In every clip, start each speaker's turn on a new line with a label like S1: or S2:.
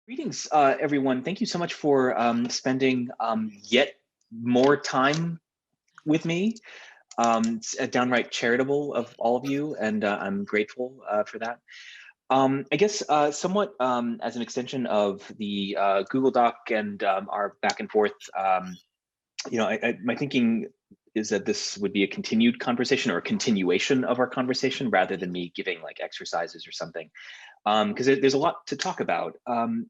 S1: Greetings, everyone. Thank you so much for spending yet more time with me. It's downright charitable of all of you, and I'm grateful for that. I guess somewhat as an extension of the Google Doc and our back and forth, my thinking is that this would be a continued conversation or a continuation of our conversation rather than me giving like exercises or something, because there's a lot to talk about. And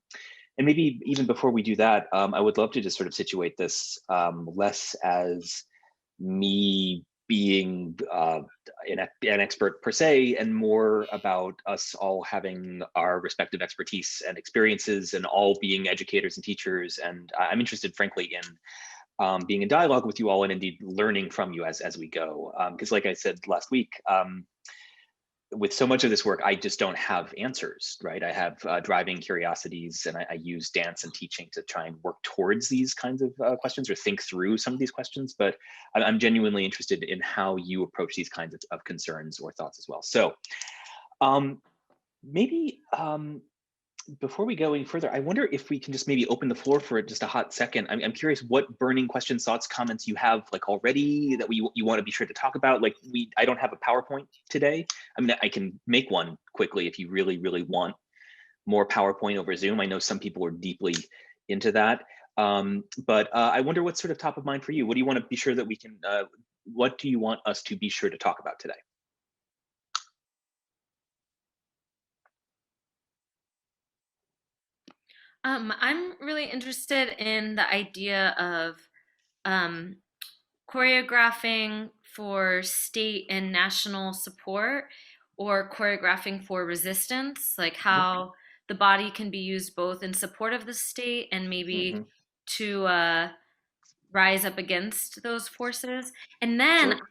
S1: maybe even before we do that, I would love to just sort of situate this less as me being an expert per se, and more about us all having our respective expertise and experiences and all being educators and teachers. And I'm interested, frankly, in being in dialogue with you all and indeed learning from you as we go. Because like I said last week, with so much of this work, I just don't have answers, right? I have driving curiosities, and I use dance and teaching to try and work towards these kinds of questions or think through some of these questions. But I'm genuinely interested in how you approach these kinds of concerns or thoughts as well. So maybe before we go any further, I wonder if we can just maybe open the floor for just a hot second. I'm curious what burning questions, thoughts, comments you have like already that you want to be sure to talk about. Like I don't have a PowerPoint today. I mean, I can make one quickly if you really, really want more PowerPoint over Zoom. I know some people are deeply into that. But I wonder what's sort of top of mind for you. What do you want to be sure that we can, what do you want us to be sure to talk about today?
S2: I'm really interested in the idea of um, choreographing for state and national support or choreographing for resistance, like
S1: Mhm.
S2: how the body can be used both in support of the state and maybe
S1: Mhm.
S2: to rise up against those forces. And then
S1: Sure.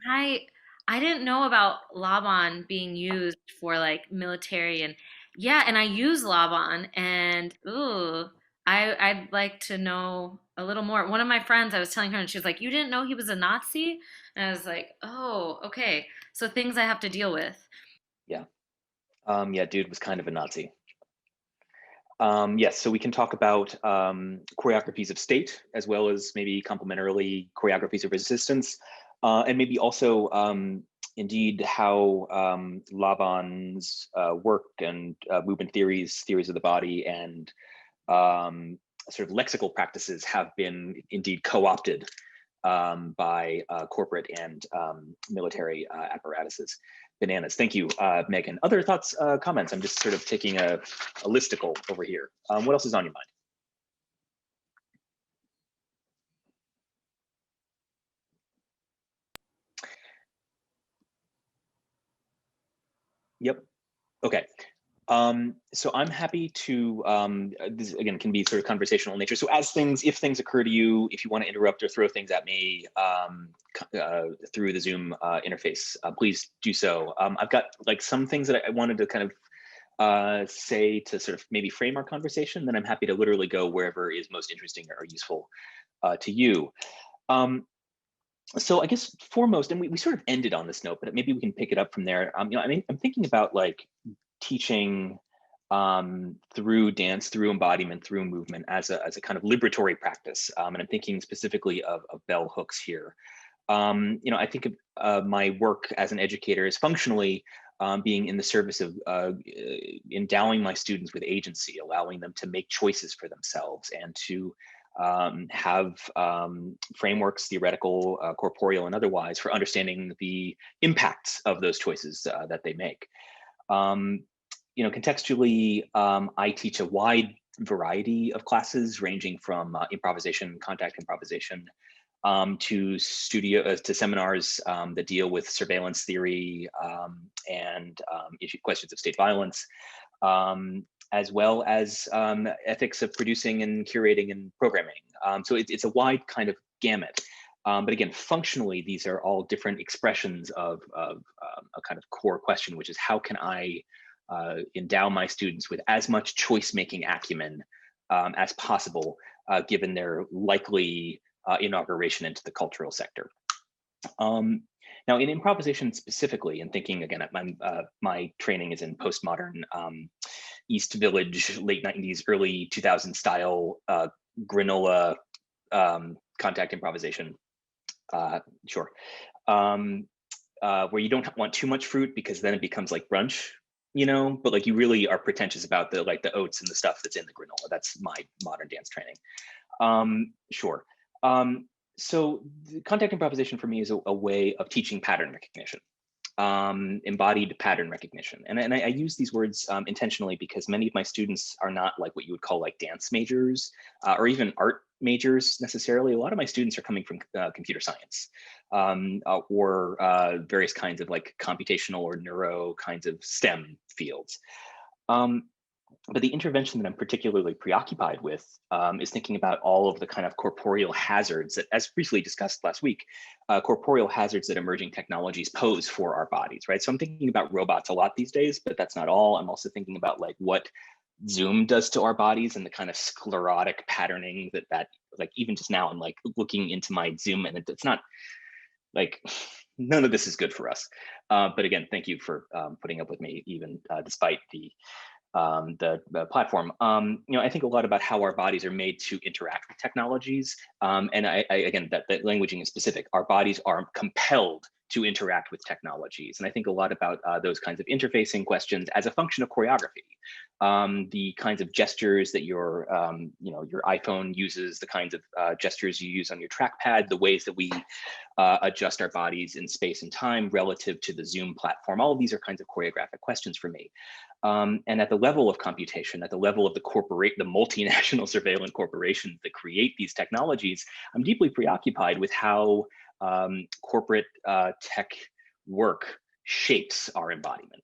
S2: I didn't know about Laban being used for like military and yeah, and I use Laban and ooh, I'd like to know a little more. One of my friends, I was telling her and she was like, "You didn't know he was a Nazi?" And I was like, "Oh, okay." So things I have to deal with.
S1: Yeah. Yeah, dude was kind of a Nazi. Yes, so we can talk about choreographies of state, as well as maybe complementarily choreographies of resistance, and maybe also indeed how Laban's work and movement theories, theories of the body, and sort of lexical practices have been indeed co-opted by corporate and military apparatuses. Bananas. Thank you, Megan. Other thoughts, comments? I'm just sort of taking a listicle over here. What else is on your mind? Yep. Okay. So I'm happy to, this again can be sort of conversational in nature. So if things occur to you, if you want to interrupt or throw things at me through the Zoom interface, please do so. I've got like some things that I wanted to kind of say to sort of maybe frame our conversation, then I'm happy to literally go wherever is most interesting or useful to you. Um, so I guess foremost, and we sort of ended on this note, but maybe we can pick it up from there. I mean, I'm thinking about like teaching through dance, through embodiment, through movement as a kind of liberatory practice. And I'm thinking specifically of bell hooks here. I think of my work as an educator as functionally being in the service of endowing my students with agency, allowing them to make choices for themselves and to have frameworks, theoretical, corporeal, and otherwise, for understanding the impacts of those choices that they make. Contextually, I teach a wide variety of classes ranging from improvisation, contact improvisation, to seminars that deal with surveillance theory and questions of state violence, as well as ethics of producing and curating and programming. So it's a wide kind of gamut. But again, functionally, these are all different expressions of a kind of core question, which is how can I endow my students with as much choice-making acumen as possible, given their likely inauguration into the cultural sector. Now, in improvisation specifically, and thinking again, my training is in postmodern East Village, late 90s, early 2000s style granola contact improvisation. Sure. Where you don't want too much fruit because then it becomes like brunch, you know, but like you really are pretentious about the like the oats and the stuff that's in the granola. That's my modern dance training. Sure. So the contact improvisation for me is a way of teaching pattern recognition, embodied pattern recognition. And I use these words intentionally because many of my students are not like what you would call like dance majors or even art majors necessarily. A lot of my students are coming from computer science or various kinds of like computational or neuro kinds of STEM fields. But the intervention that I'm particularly preoccupied with is thinking about all of the kind of corporeal hazards that, as briefly discussed last week, corporeal hazards that emerging technologies pose for our bodies, right? So I'm thinking about robots a lot these days, but that's not all. I'm also thinking about like what Zoom does to our bodies and the kind of sclerotic patterning that like even just now I'm like looking into my Zoom and it's not like none of this is good for us. But again, thank you for putting up with me even despite the platform. You know, I think a lot about how our bodies are made to interact with technologies. And I again, that languaging is specific. Our bodies are compelled to interact with technologies. And I think a lot about those kinds of interfacing questions as a function of choreography. The kinds of gestures that your, you know, your iPhone uses, the kinds of gestures you use on your trackpad, the ways that we adjust our bodies in space and time relative to the Zoom platform. All of these are kinds of choreographic questions for me. And at the level of computation, at the level of the multinational surveillance corporations that create these technologies, I'm deeply preoccupied with how corporate tech work shapes our embodiment.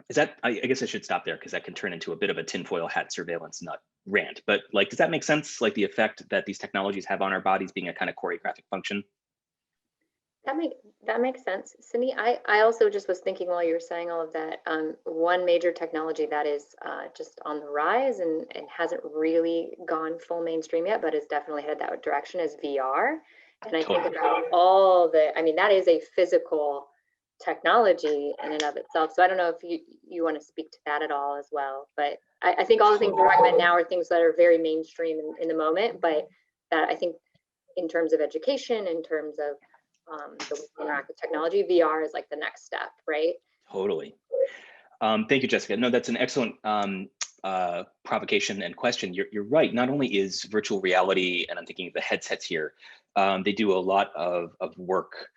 S1: Is that, I guess I should stop there because that can turn into a bit of a tinfoil hat surveillance nut rant, but like, does that make sense? Like the effect that these technologies have on our bodies being a kind of choreographic function?
S3: That makes sense. Cindy, I also just was thinking while you were saying all of that, one major technology that is just on the rise and hasn't really gone full mainstream yet, but is definitely headed that direction is VR. And I think about all the, I mean, that is a physical technology in and of itself. So I don't know if you want to speak to that at all as well, but I think all the things we're talking about now are things that are very mainstream in the moment, but that I think in terms of education, in terms of the way we interact with technology, VR is like the next step, right?
S1: Totally. Thank you, Jessica. No, that's an excellent provocation and question. You're right. Not only is virtual reality, and I'm thinking of the headsets here, they do a lot of work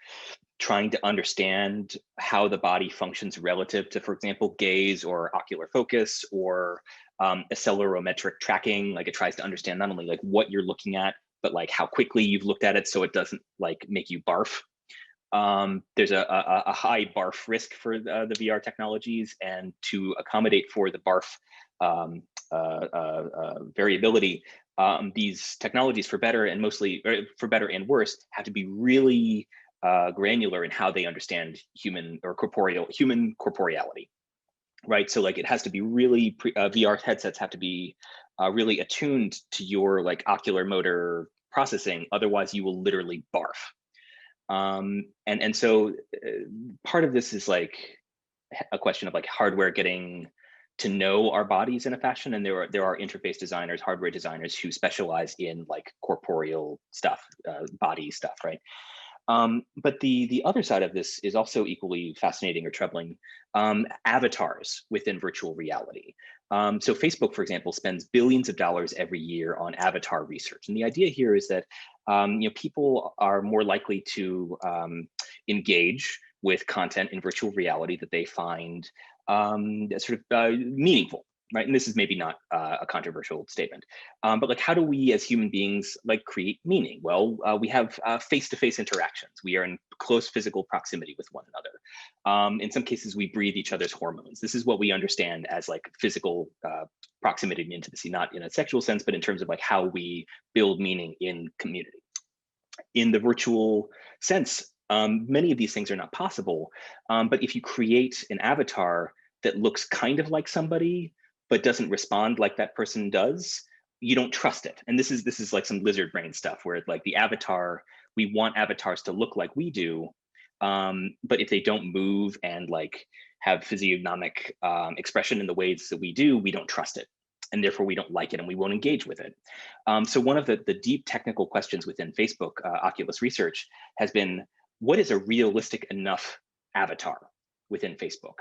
S1: trying to understand how the body functions relative to, for example, gaze or ocular focus or accelerometric tracking. Like it tries to understand not only like what you're looking at, but like how quickly you've looked at it so it doesn't like make you barf. There's a high barf risk for the VR technologies, and to accommodate for the barf variability, these technologies, for better and for better and worse, have to be really granular in how they understand human corporeality, right? So like it has to be really VR headsets have to be really attuned to your like ocular motor processing, otherwise you will literally barf. And so part of this is like a question of like hardware getting to know our bodies in a fashion, and there are interface designers, hardware designers who specialize in like corporeal stuff, body stuff, right? But the other side of this is also equally fascinating or troubling. Avatars within virtual reality. So Facebook, for example, spends billions of dollars every year on avatar research. And the idea here is that you know, people are more likely to engage with content in virtual reality that they find sort of meaningful. Right, and this is maybe not a controversial statement, but like, how do we as human beings like create meaning? Well, we have face-to-face interactions. We are in close physical proximity with one another. In some cases, we breathe each other's hormones. This is what we understand as like physical proximity and intimacy, not in a sexual sense, but in terms of like how we build meaning in community. In the virtual sense, many of these things are not possible. But if you create an avatar that looks kind of like somebody, but doesn't respond like that person does, you don't trust it. And this is like some lizard brain stuff where like the avatar, we want avatars to look like we do, but if they don't move and like have physiognomic expression in the ways that we do, we don't trust it. And therefore we don't like it and we won't engage with it. So one of the deep technical questions within Facebook Oculus research has been, what is a realistic enough avatar within Facebook?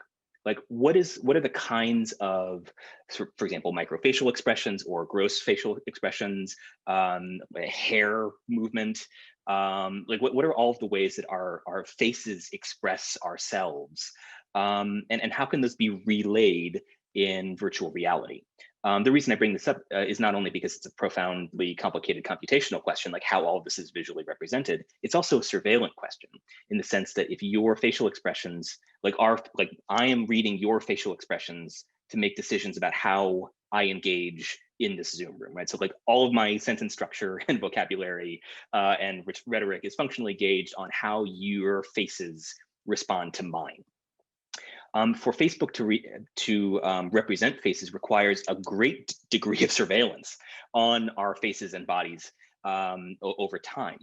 S1: Like what are the kinds of, for example, microfacial expressions or gross facial expressions, hair movement, like what are all of the ways that our faces express ourselves? And how can this be relayed in virtual reality? The reason I bring this up is not only because it's a profoundly complicated computational question, like how all of this is visually represented, it's also a surveillance question in the sense that if your facial expressions, like I am reading your facial expressions to make decisions about how I engage in this Zoom room, right? So like all of my sentence structure and vocabulary and rhetoric is functionally gauged on how your faces respond to mine. For Facebook to represent faces requires a great degree of surveillance on our faces and bodies over time.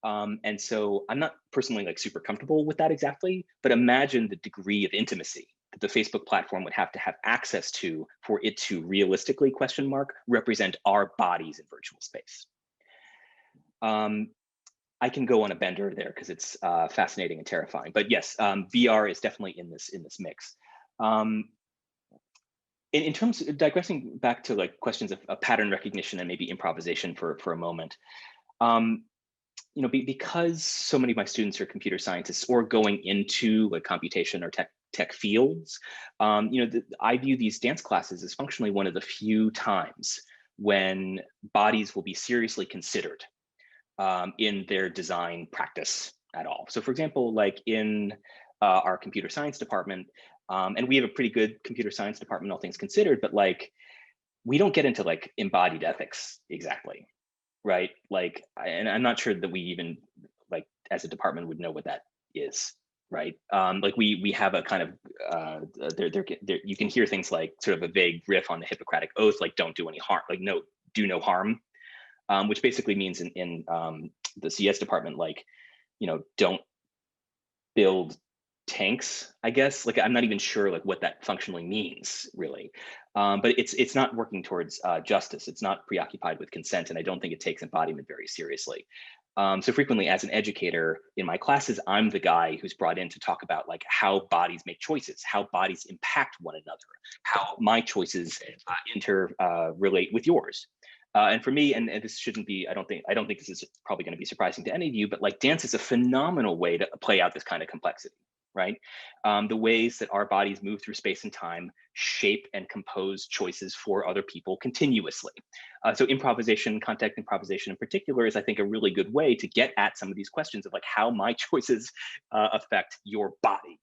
S1: And so I'm not personally like super comfortable with that exactly, but imagine the degree of intimacy that the Facebook platform would have to have access to for it to realistically represent our bodies in virtual space. I can go on a bender there because it's fascinating and terrifying. But yes, VR is definitely in this mix. In terms of digressing back to like questions of pattern recognition and maybe improvisation for a moment, you know, because so many of my students are computer scientists or going into like computation or tech fields, you know, I view these dance classes as functionally one of the few times when bodies will be seriously considered in their design practice at all. So for example, like in our computer science department, and we have a pretty good computer science department, all things considered, but like, we don't get into like embodied ethics exactly, right? Like, and I'm not sure that we even like as a department would know what that is, right? Like we have a kind of, you can hear things like sort of a vague riff on the Hippocratic Oath, like don't do any harm, like no, do no harm. Which basically means in the CS department, like, you know, don't build tanks, I guess. Like, I'm not even sure like what that functionally means really. But it's not working towards justice. It's not preoccupied with consent. And I don't think it takes embodiment very seriously. So frequently as an educator in my classes, I'm the guy who's brought in to talk about like how bodies make choices, how bodies impact one another, how my choices relate with yours. And for me, and this shouldn't be, I don't think this is probably going to be surprising to any of you, but like dance is a phenomenal way to play out this kind of complexity, right? The ways that our bodies move through space and time shape and compose choices for other people continuously. So improvisation, contact improvisation in particular, is I think a really good way to get at some of these questions of like how my choices affect your body.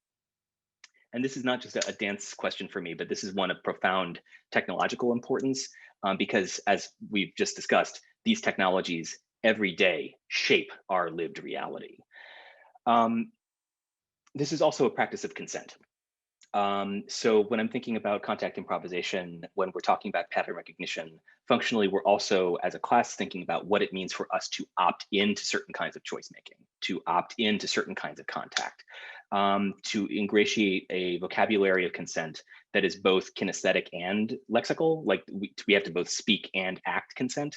S1: And this is not just a dance question for me, but this is one of profound technological importance because as we've just discussed, these technologies every day shape our lived reality. This is also a practice of consent. So when I'm thinking about contact improvisation, when we're talking about pattern recognition, functionally, we're also as a class thinking about what it means for us to opt into certain kinds of choice making, to opt into certain kinds of contact, to ingratiate a vocabulary of consent that is both kinesthetic and lexical, like we have to both speak and act consent.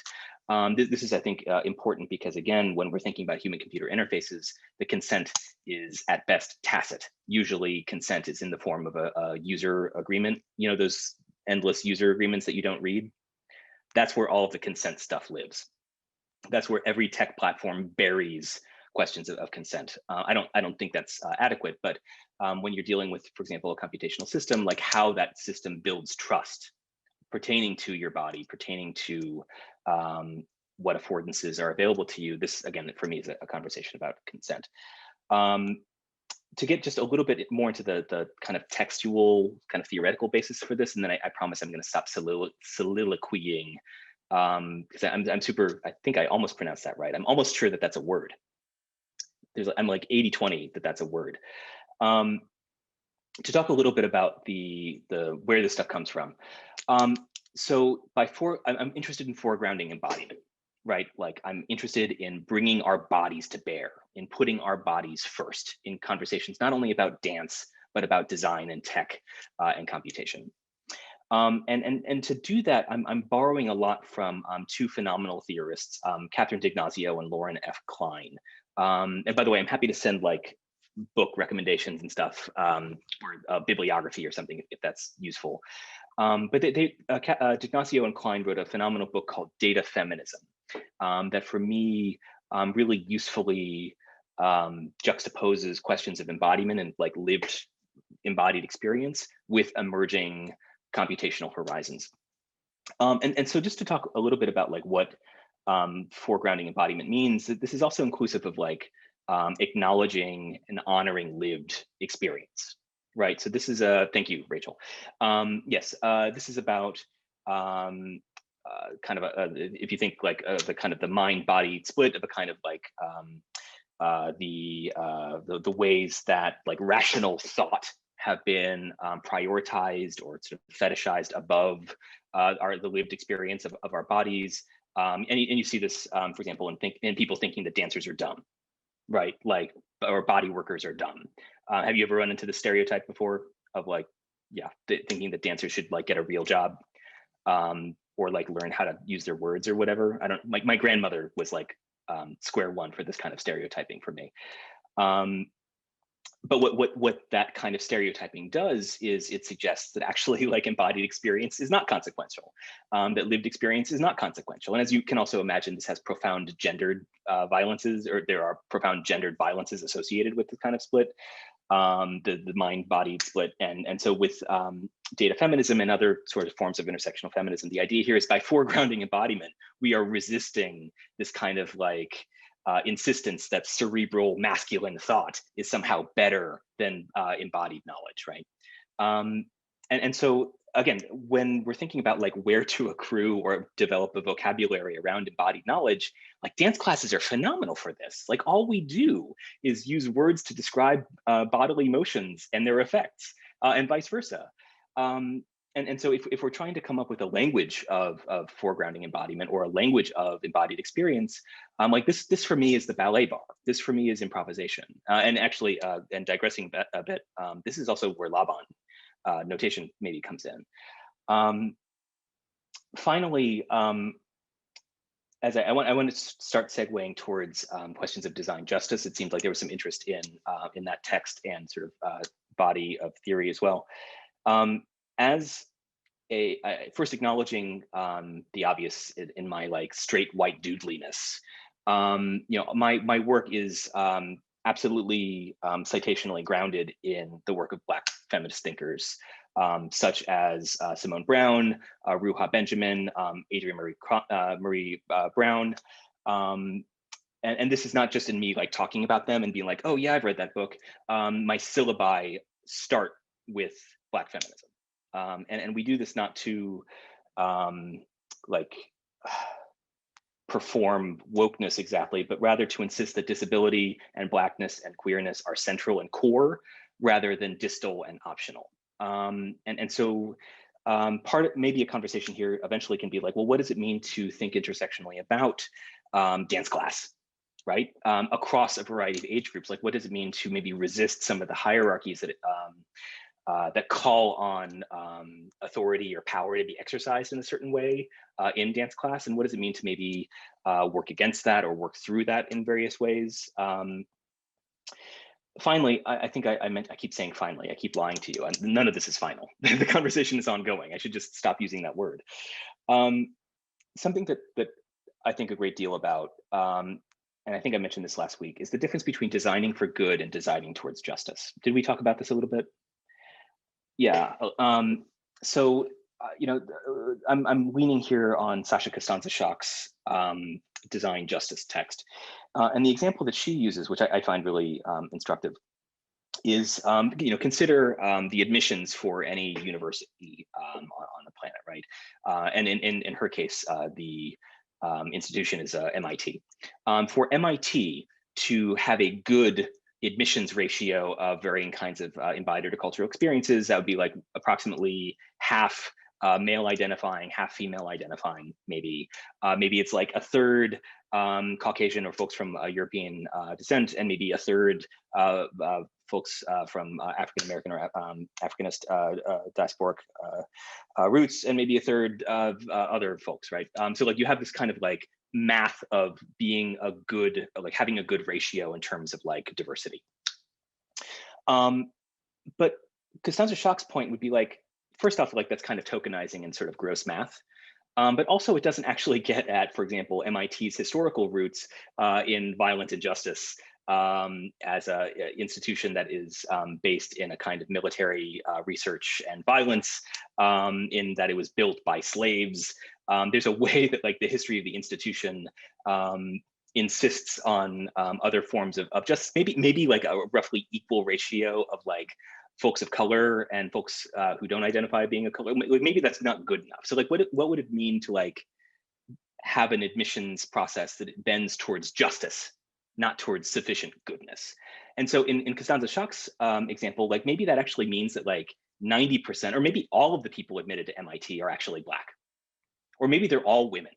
S1: This is, I think, important because, again, when we're thinking about human-computer interfaces, the consent is at best tacit. Usually consent is in the form of a user agreement, you know, those endless user agreements that you don't read. That's where all of the consent stuff lives. That's where every tech platform buries questions of consent. I don't think that's adequate, but when you're dealing with, for example, a computational system, like how that system builds trust pertaining to your body, pertaining to what affordances are available to you. This, again, for me, is a conversation about consent. To get just a little bit more into the kind of textual, kind of theoretical basis for this, and then I promise I'm going to stop soliloquying, because I'm super, I think I almost pronounced that right. I'm almost sure that that's a word. I'm like 80-20 that that's a word. To talk a little bit about the where this stuff comes from. So I'm interested in foregrounding embodiment, right? Like I'm interested in bringing our bodies to bear, in putting our bodies first in conversations, not only about dance, but about design and tech and computation. And to do that, I'm borrowing a lot from two phenomenal theorists, Catherine D'Ignazio and Lauren F. Klein. And by the way, I'm happy to send like book recommendations and stuff, or bibliography or something if that's useful. But D'Ignazio and Klein wrote a phenomenal book called Data Feminism that for me really usefully juxtaposes questions of embodiment and like lived embodied experience with emerging computational horizons. And so just to talk a little bit about like what foregrounding embodiment means, this is also inclusive of like acknowledging and honoring lived experience, right? So this is thank you, Rachel. Yes, this is about kind of if you think like the kind of the mind-body split of a kind of like the ways that like rational thought have been prioritized or sort of fetishized above the lived experience of our bodies. And you see this, for example, in people thinking that dancers are dumb, right? Like, or body workers are dumb. Have you ever run into the stereotype before of like, yeah, thinking that dancers should like get a real job or like learn how to use their words or whatever? I don't, like my grandmother was like square one for this kind of stereotyping for me. But what that kind of stereotyping does is it suggests that actually like embodied experience is not consequential, that lived experience is not consequential. And as you can also imagine, this has profound gendered violences, or there are profound gendered violences associated with this kind of split, the mind-body split. And so with data feminism and other sort of forms of intersectional feminism, the idea here is by foregrounding embodiment, we are resisting this kind of like insistence that cerebral masculine thought is somehow better than embodied knowledge, right? And so again, when we're thinking about like where to accrue or develop a vocabulary around embodied knowledge, like dance classes are phenomenal for this. Like all we do is use words to describe bodily motions and their effects, and vice versa. And so if we're trying to come up with a language of foregrounding embodiment or a language of embodied experience, like this for me is the ballet bar. This for me is improvisation. And actually, and digressing a bit, this is also where Laban notation maybe comes in. Finally, as I want to start segueing towards questions of design justice. It seems like there was some interest in that text and sort of body of theory as well. As first acknowledging the obvious in my like straight white dudeliness, you know, my work is absolutely citationally grounded in the work of Black feminist thinkers, such as Simone Brown, Ruha Benjamin, Adrienne Marie Brown. And this is not just in me like talking about them and being like, oh yeah, I've read that book. My syllabi start with Black feminism. And we do this not to like perform wokeness exactly, but rather to insist that disability and Blackness and queerness are central and core rather than distal and optional. And so maybe a conversation here eventually can be like, well, what does it mean to think intersectionally about dance class, right? Across a variety of age groups, like what does it mean to maybe resist some of the hierarchies that that call on authority or power to be exercised in a certain way in dance class, and what does it mean to maybe work against that or work through that in various ways? Finally, I think I keep saying finally, I keep lying to you. None of this is final. The conversation is ongoing. I should just stop using that word. Something that I think a great deal about, and I think I mentioned this last week, is the difference between designing for good and designing towards justice. Did we talk about this a little bit? Yeah. So, you know, I'm leaning here on Sasha Costanza-Schock's design justice text. And the example that she uses, which I find really instructive, is, you know, consider the admissions for any university on the planet, right? And in her case, the institution is MIT. For MIT to have a good admissions ratio of varying kinds of embodied or cultural experiences, that would be like approximately half male identifying, half female identifying, maybe. Maybe it's like a third Caucasian or folks from European descent, and maybe a third folks from African American or Africanist diasporic roots, and maybe a third of other folks, right? So like you have this kind of like math of being a good, like having a good ratio in terms of like diversity. But Costanza Schock's point would be like, first off, like that's kind of tokenizing and sort of gross math. But also it doesn't actually get at, for example, MIT's historical roots in violent injustice as an institution that is based in a kind of military research and violence, in that it was built by slaves. There's a way that like the history of the institution insists on other forms of just maybe like a roughly equal ratio of like folks of color and folks who don't identify being a color. Maybe that's not good enough. So like what would it mean to like have an admissions process that it bends towards justice, not towards sufficient goodness? And so in Costanza Schock's example, like maybe that actually means that like 90% or maybe all of the people admitted to MIT are actually Black, or maybe they're all women.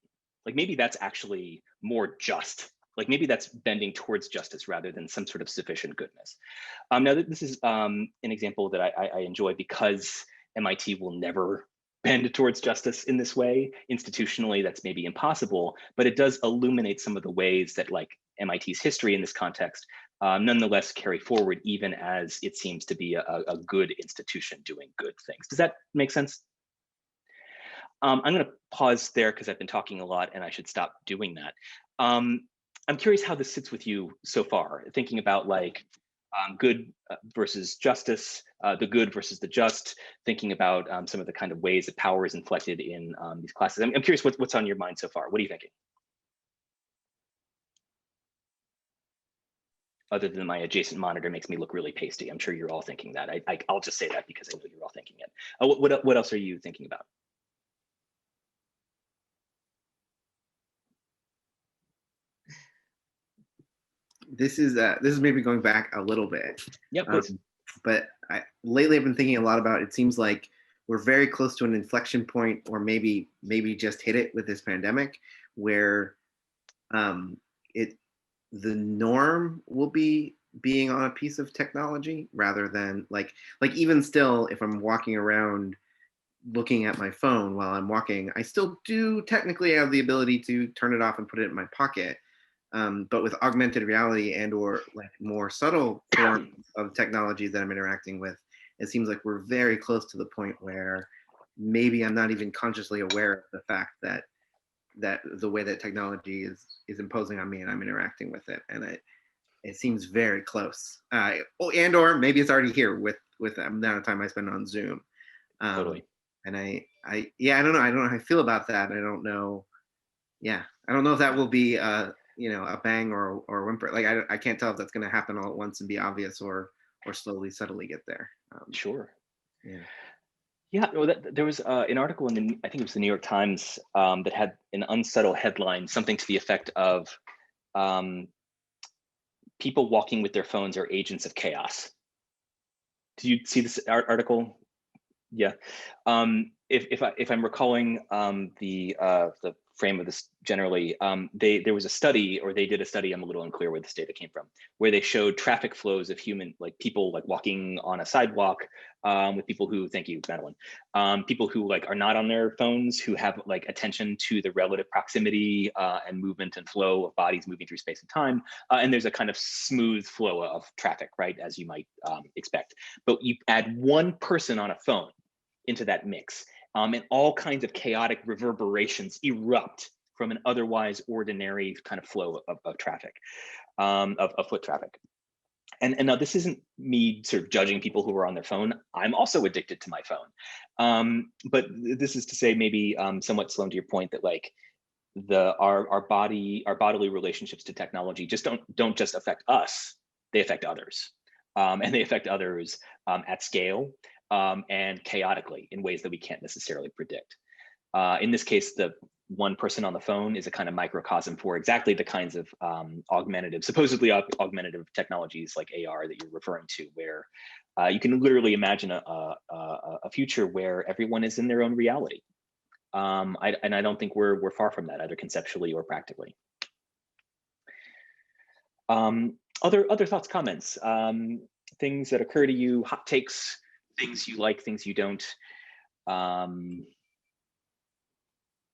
S1: Like maybe that's actually more just. Like maybe that's bending towards justice rather than some sort of sufficient goodness. Now this is an example that I enjoy because MIT will never bend towards justice in this way. Institutionally, that's maybe impossible, but it does illuminate some of the ways that like MIT's history in this context nonetheless carry forward, even as it seems to be a good institution doing good things. Does that make sense? I'm going to pause there because I've been talking a lot and I should stop doing that. I'm curious how this sits with you so far, thinking about like good versus justice, the good versus the just, thinking about some of the kind of ways that power is inflected in these classes. I'm curious what's on your mind so far. What are you thinking? Other than my adjacent monitor makes me look really pasty. I'm sure you're all thinking that. I'll just say that because I know you're all thinking it. What else are you thinking about?
S4: This is maybe going back a little bit.
S1: Yeah, please.
S4: But lately I've been thinking a lot about, it seems like we're very close to an inflection point, or maybe just hit it with this pandemic, where the norm will be being on a piece of technology rather than like even still, if I'm walking around looking at my phone while I'm walking, I still do technically have the ability to turn it off and put it in my pocket. But with augmented reality and or like more subtle forms of technology that I'm interacting with, it seems like we're very close to the point where maybe I'm not even consciously aware of the fact that the way that technology is imposing on me and I'm interacting with it, and it seems very close. And or maybe it's already here with the amount of time I spend on Zoom.
S1: Totally.
S4: And I don't know. I don't know how I feel about that. I don't know. Yeah, I don't know if that will be a bang or a whimper. Like I can't tell if that's going to happen all at once and be obvious, or slowly, subtly get there.
S1: Sure.
S4: Yeah.
S1: Yeah. Well, there was an article in I think it was the New York Times that had an unsubtle headline, something to the effect of people walking with their phones are agents of chaos. Did you see this article? Yeah. If I'm recalling the frame of this generally, there was a study, or they did a study, I'm a little unclear where this data came from, where they showed traffic flows of people like walking on a sidewalk with people who, thank you, Madeline, people who like are not on their phones, who have like attention to the relative proximity and movement and flow of bodies moving through space and time. And there's a kind of smooth flow of traffic, right, as you might expect. But you add one person on a phone into that mix, and all kinds of chaotic reverberations erupt from an otherwise ordinary kind of flow of traffic, of foot traffic. And now this isn't me sort of judging people who are on their phone. I'm also addicted to my phone. But this is to say, maybe somewhat, Sloan, to your point, that like our bodily relationships to technology just don't just affect us, they affect others. And they affect others at scale and chaotically in ways that we can't necessarily predict. In this case, the one person on the phone is a kind of microcosm for exactly the kinds of supposedly augmentative technologies like AR that you're referring to, where you can literally imagine a future where everyone is in their own reality. And I don't think we're far from that, either conceptually or practically. Other thoughts, comments? things that occur to you, hot takes, things you like, things you don't,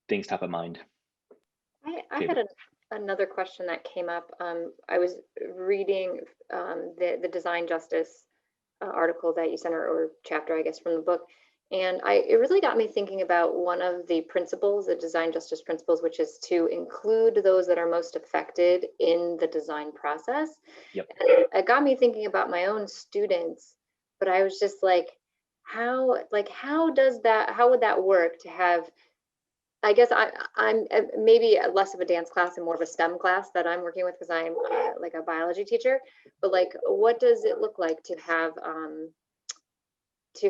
S1: things top of mind.
S3: I had another question that came up. I was reading the Design Justice article that you sent, or chapter, I guess, from the book. And it really got me thinking about one of the principles, the design justice principles, which is to include those that are most affected in the design process.
S1: Yep.
S3: And it got me thinking about my own students, but I was just like, how would that work to have, I guess I'm maybe less of a dance class and more of a STEM class that I'm working with, because I'm like a biology teacher. But like, what does it look like to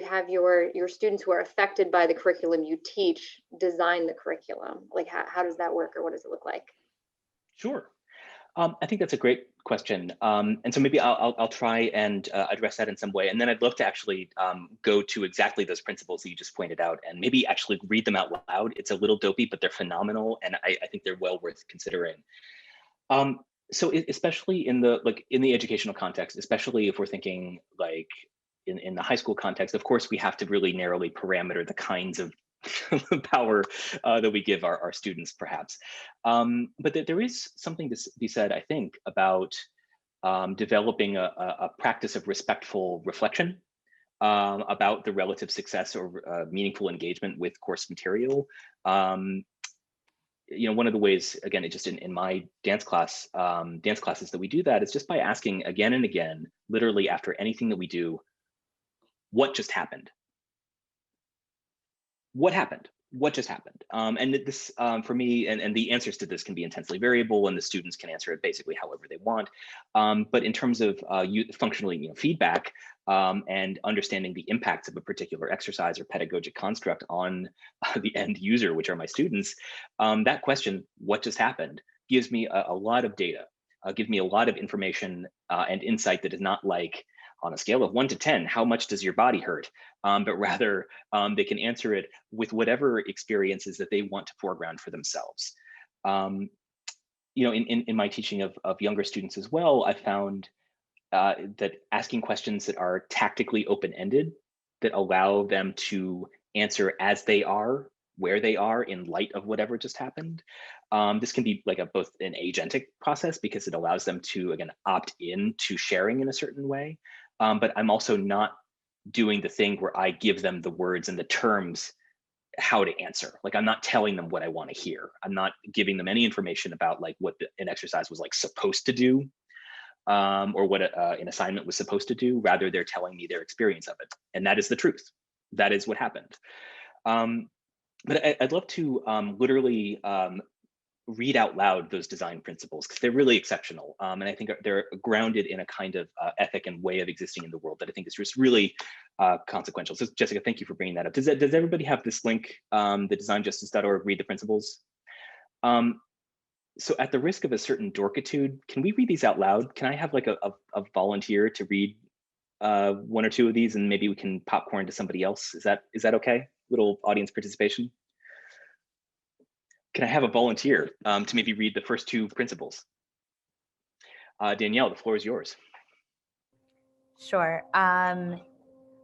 S3: have your students who are affected by the curriculum you teach design the curriculum? Like, how does that work, or what does it look like?
S1: Sure. I think that's a great question. And so maybe I'll try and address that in some way. And then I'd love to actually go to exactly those principles that you just pointed out and maybe actually read them out loud. It's a little dopey, but they're phenomenal. And I think they're well worth considering. So especially in the educational context, especially if we're thinking like in the high school context, of course, we have to really narrowly parameter the kinds of power that we give our students, perhaps. But there is something to be said, I think, about developing a practice of respectful reflection about the relative success or meaningful engagement with course material. One of the ways, again, just in my dance classes that we do that is just by asking again and again, literally after anything that we do, what just happened? What happened? What just happened? And this, for me, and the answers to this can be intensely variable, and the students can answer it basically however they want. But in terms of functionally, feedback and understanding the impacts of a particular exercise or pedagogic construct on the end user, which are my students, that question, what just happened, gives me a lot of data, gives me a lot of information and insight that is not like, on a scale of 1 to 10, how much does your body hurt? But rather, they can answer it with whatever experiences that they want to foreground for themselves. In my teaching of younger students as well, I found that asking questions that are tactically open-ended, that allow them to answer as they are, where they are in light of whatever just happened. This can be like both an agentic process because it allows them to, again, opt in to sharing in a certain way. But I'm also not doing the thing where I give them the words and the terms how to answer. Like, I'm not telling them what I want to hear. I'm not giving them any information about like what an exercise was like supposed to do, or what an assignment was supposed to do. Rather, they're telling me their experience of it. And that is the truth. That is what happened. But I'd love to literally read out loud those design principles because they're really exceptional. And I think they're grounded in a kind of ethic and way of existing in the world that I think is just really consequential. So Jessica, thank you for bringing that up. Does everybody have this link, the designjustice.org, read the principles? So at the risk of a certain dorkitude, can we read these out loud? Can I have like a volunteer to read one or two of these, and maybe we can popcorn to somebody else? Is that okay? Little audience participation. Can I have a volunteer to maybe read the first two principles? Danielle, the floor is yours.
S5: Sure.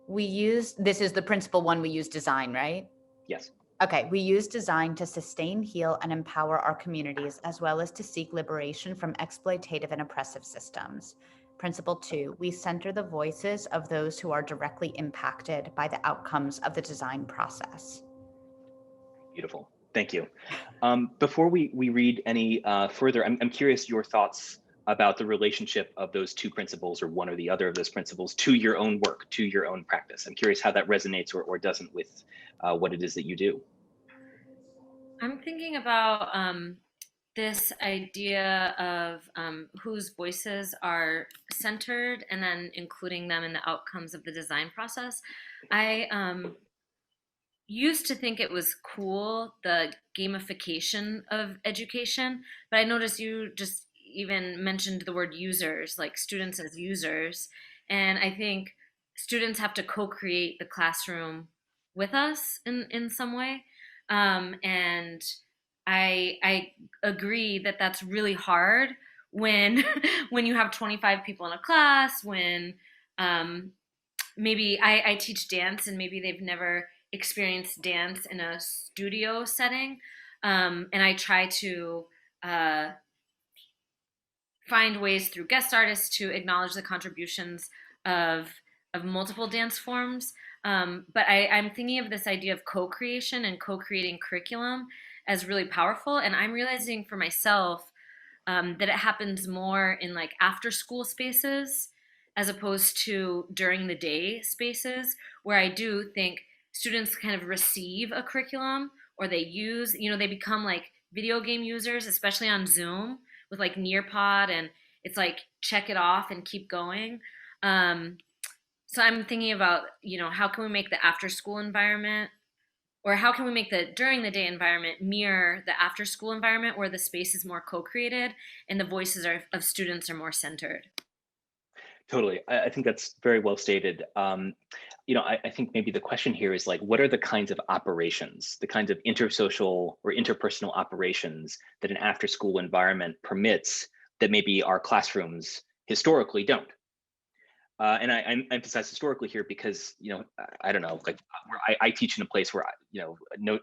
S5: This is the principle one, we use design, right?
S1: Yes.
S5: Okay, we use design to sustain, heal, and empower our communities, as well as to seek liberation from exploitative and oppressive systems. Principle 2, we center the voices of those who are directly impacted by the outcomes of the design process.
S1: Beautiful, thank you. Before we read any further, I'm curious your thoughts about the relationship of those two principles, or one or the other of those principles, to your own work, to your own practice. I'm curious how that resonates or doesn't with what it is that you do.
S2: I'm thinking about this idea of whose voices are centered and then including them in the outcomes of the design process. I used to think it was cool, the gamification of education, but I noticed you just even mentioned the word users, like students as users. And I think students have to co-create the classroom with us in some way. And I agree that that's really hard when when you have 25 people in a class, when maybe I teach dance, and maybe they've never experienced dance in a studio setting. And I try to uh, find ways through guest artists to acknowledge the contributions of multiple dance forms. But I'm thinking of this idea of co-creation and co-creating curriculum as really powerful. And I'm realizing for myself that it happens more in like after school spaces as opposed to during the day spaces, where I do think students kind of receive a curriculum, or they use, they become like video game users, especially on Zoom with like Nearpod, and it's like check it off and keep going. Um, so I'm thinking about, how can we make the after school environment, or how can we make the during the day environment mirror the after school environment, where the space is more co-created and the voices of students are more centered?
S1: Totally. I think that's very well stated. I think maybe the question here is like, what are the kinds of operations, the kinds of intersocial or interpersonal operations that an after school environment permits that maybe our classrooms historically don't? And I emphasize historically here because, I don't know, like I teach in a place where,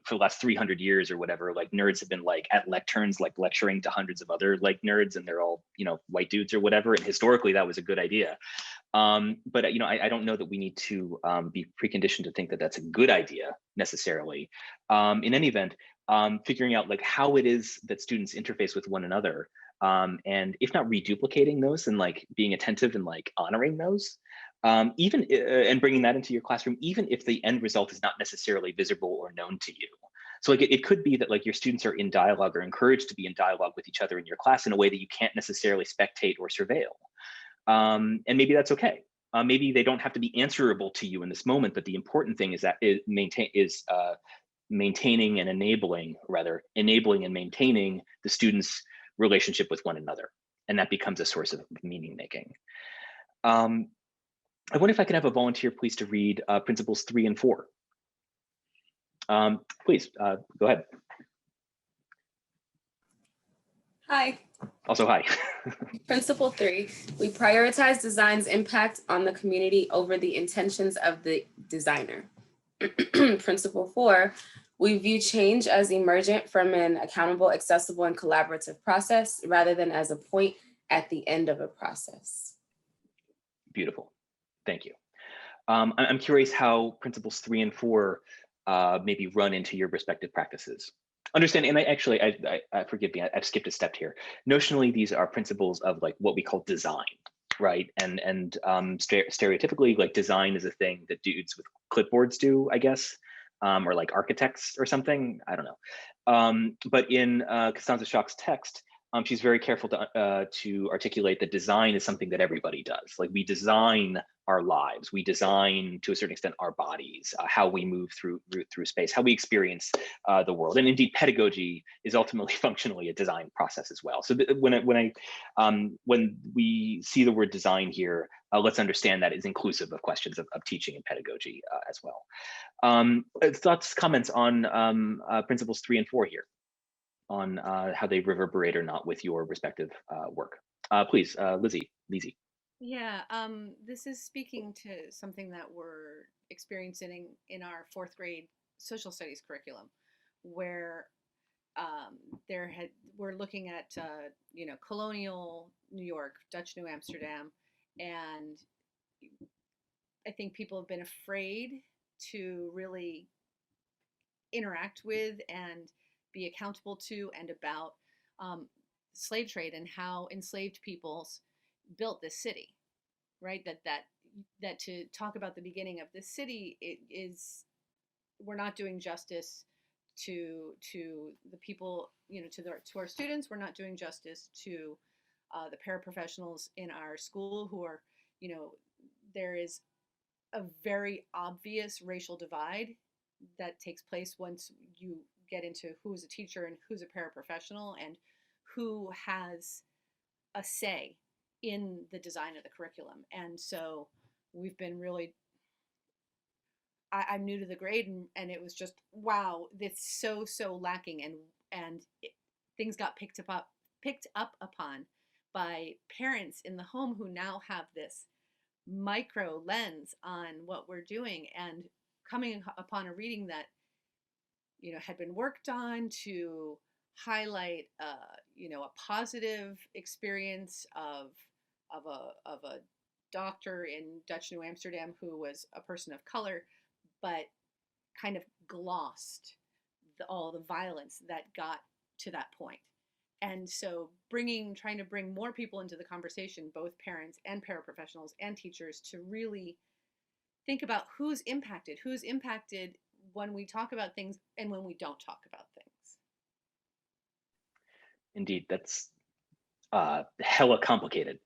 S1: for the last 300 years or whatever, like nerds have been like at lecterns, like lecturing to hundreds of other like nerds, and they're all, white dudes or whatever. And historically that was a good idea. But, I don't know that we need to be preconditioned to think that that's a good idea necessarily. In any event, figuring out like how it is that students interface with one another, and if not reduplicating those, and like being attentive and like honoring those, even and bringing that into your classroom, even if the end result is not necessarily visible or known to you. So like it could be that like your students are in dialogue or encouraged to be in dialogue with each other in your class in a way that you can't necessarily spectate or surveil. And maybe that's okay. Maybe they don't have to be answerable to you in this moment, but the important thing is that maintaining and enabling, rather enabling and maintaining the students' relationship with one another, and that becomes a source of meaning making. I wonder if I could have a volunteer, please, to read principles 3 and 4. Please go ahead.
S6: Hi.
S1: Also, hi.
S6: Principle 3, we prioritize design's impact on the community over the intentions of the designer. Principle 4, we view change as emergent from an accountable, accessible, and collaborative process rather than as a point at the end of a process.
S1: Beautiful. Thank you. I'm curious how principles 3 and 4 maybe run into your respective practices. Understand, and I forgive me, I've skipped a step here. Notionally, these are principles of like what we call design, right? And stereotypically, like design is a thing that dudes with clipboards do, I guess, or like architects or something. I don't know. But in Costanza Schock's text, she's very careful to articulate that design is something that everybody does. Like we design our lives, we design to a certain extent our bodies, how we move through space, how we experience the world, and indeed pedagogy is ultimately functionally a design process as well. So when we see the word design here, let's understand that is inclusive of questions of teaching and pedagogy as well. Thoughts, comments on principles 3 and 4 here, on how they reverberate or not with your respective work. Please, Lizzie.
S7: Yeah, this is speaking to something that we're experiencing in our 4th grade social studies curriculum, where we're looking at colonial New York, Dutch New Amsterdam, and I think people have been afraid to really interact with and be accountable to and about slave trade and how enslaved peoples built this city, right? That to talk about the beginning of this city, we're not doing justice to the people, to our students. We're not doing justice to the paraprofessionals in our school who are, there is a very obvious racial divide that takes place once you get into who's a teacher and who's a paraprofessional and who has a say in the design of the curriculum. And so we've been really, I'm new to the grade, and it was just, wow, it's so lacking. And things got picked up upon by parents in the home who now have this micro lens on what we're doing, and coming upon a reading that, had been worked on to highlight, a positive experience of a doctor in Dutch New Amsterdam who was a person of color, but kind of glossed all the violence that got to that point. And so trying to bring more people into the conversation, both parents and paraprofessionals and teachers, to really think about who's impacted when we talk about things and when we don't talk about things.
S1: Indeed, that's hella complicated.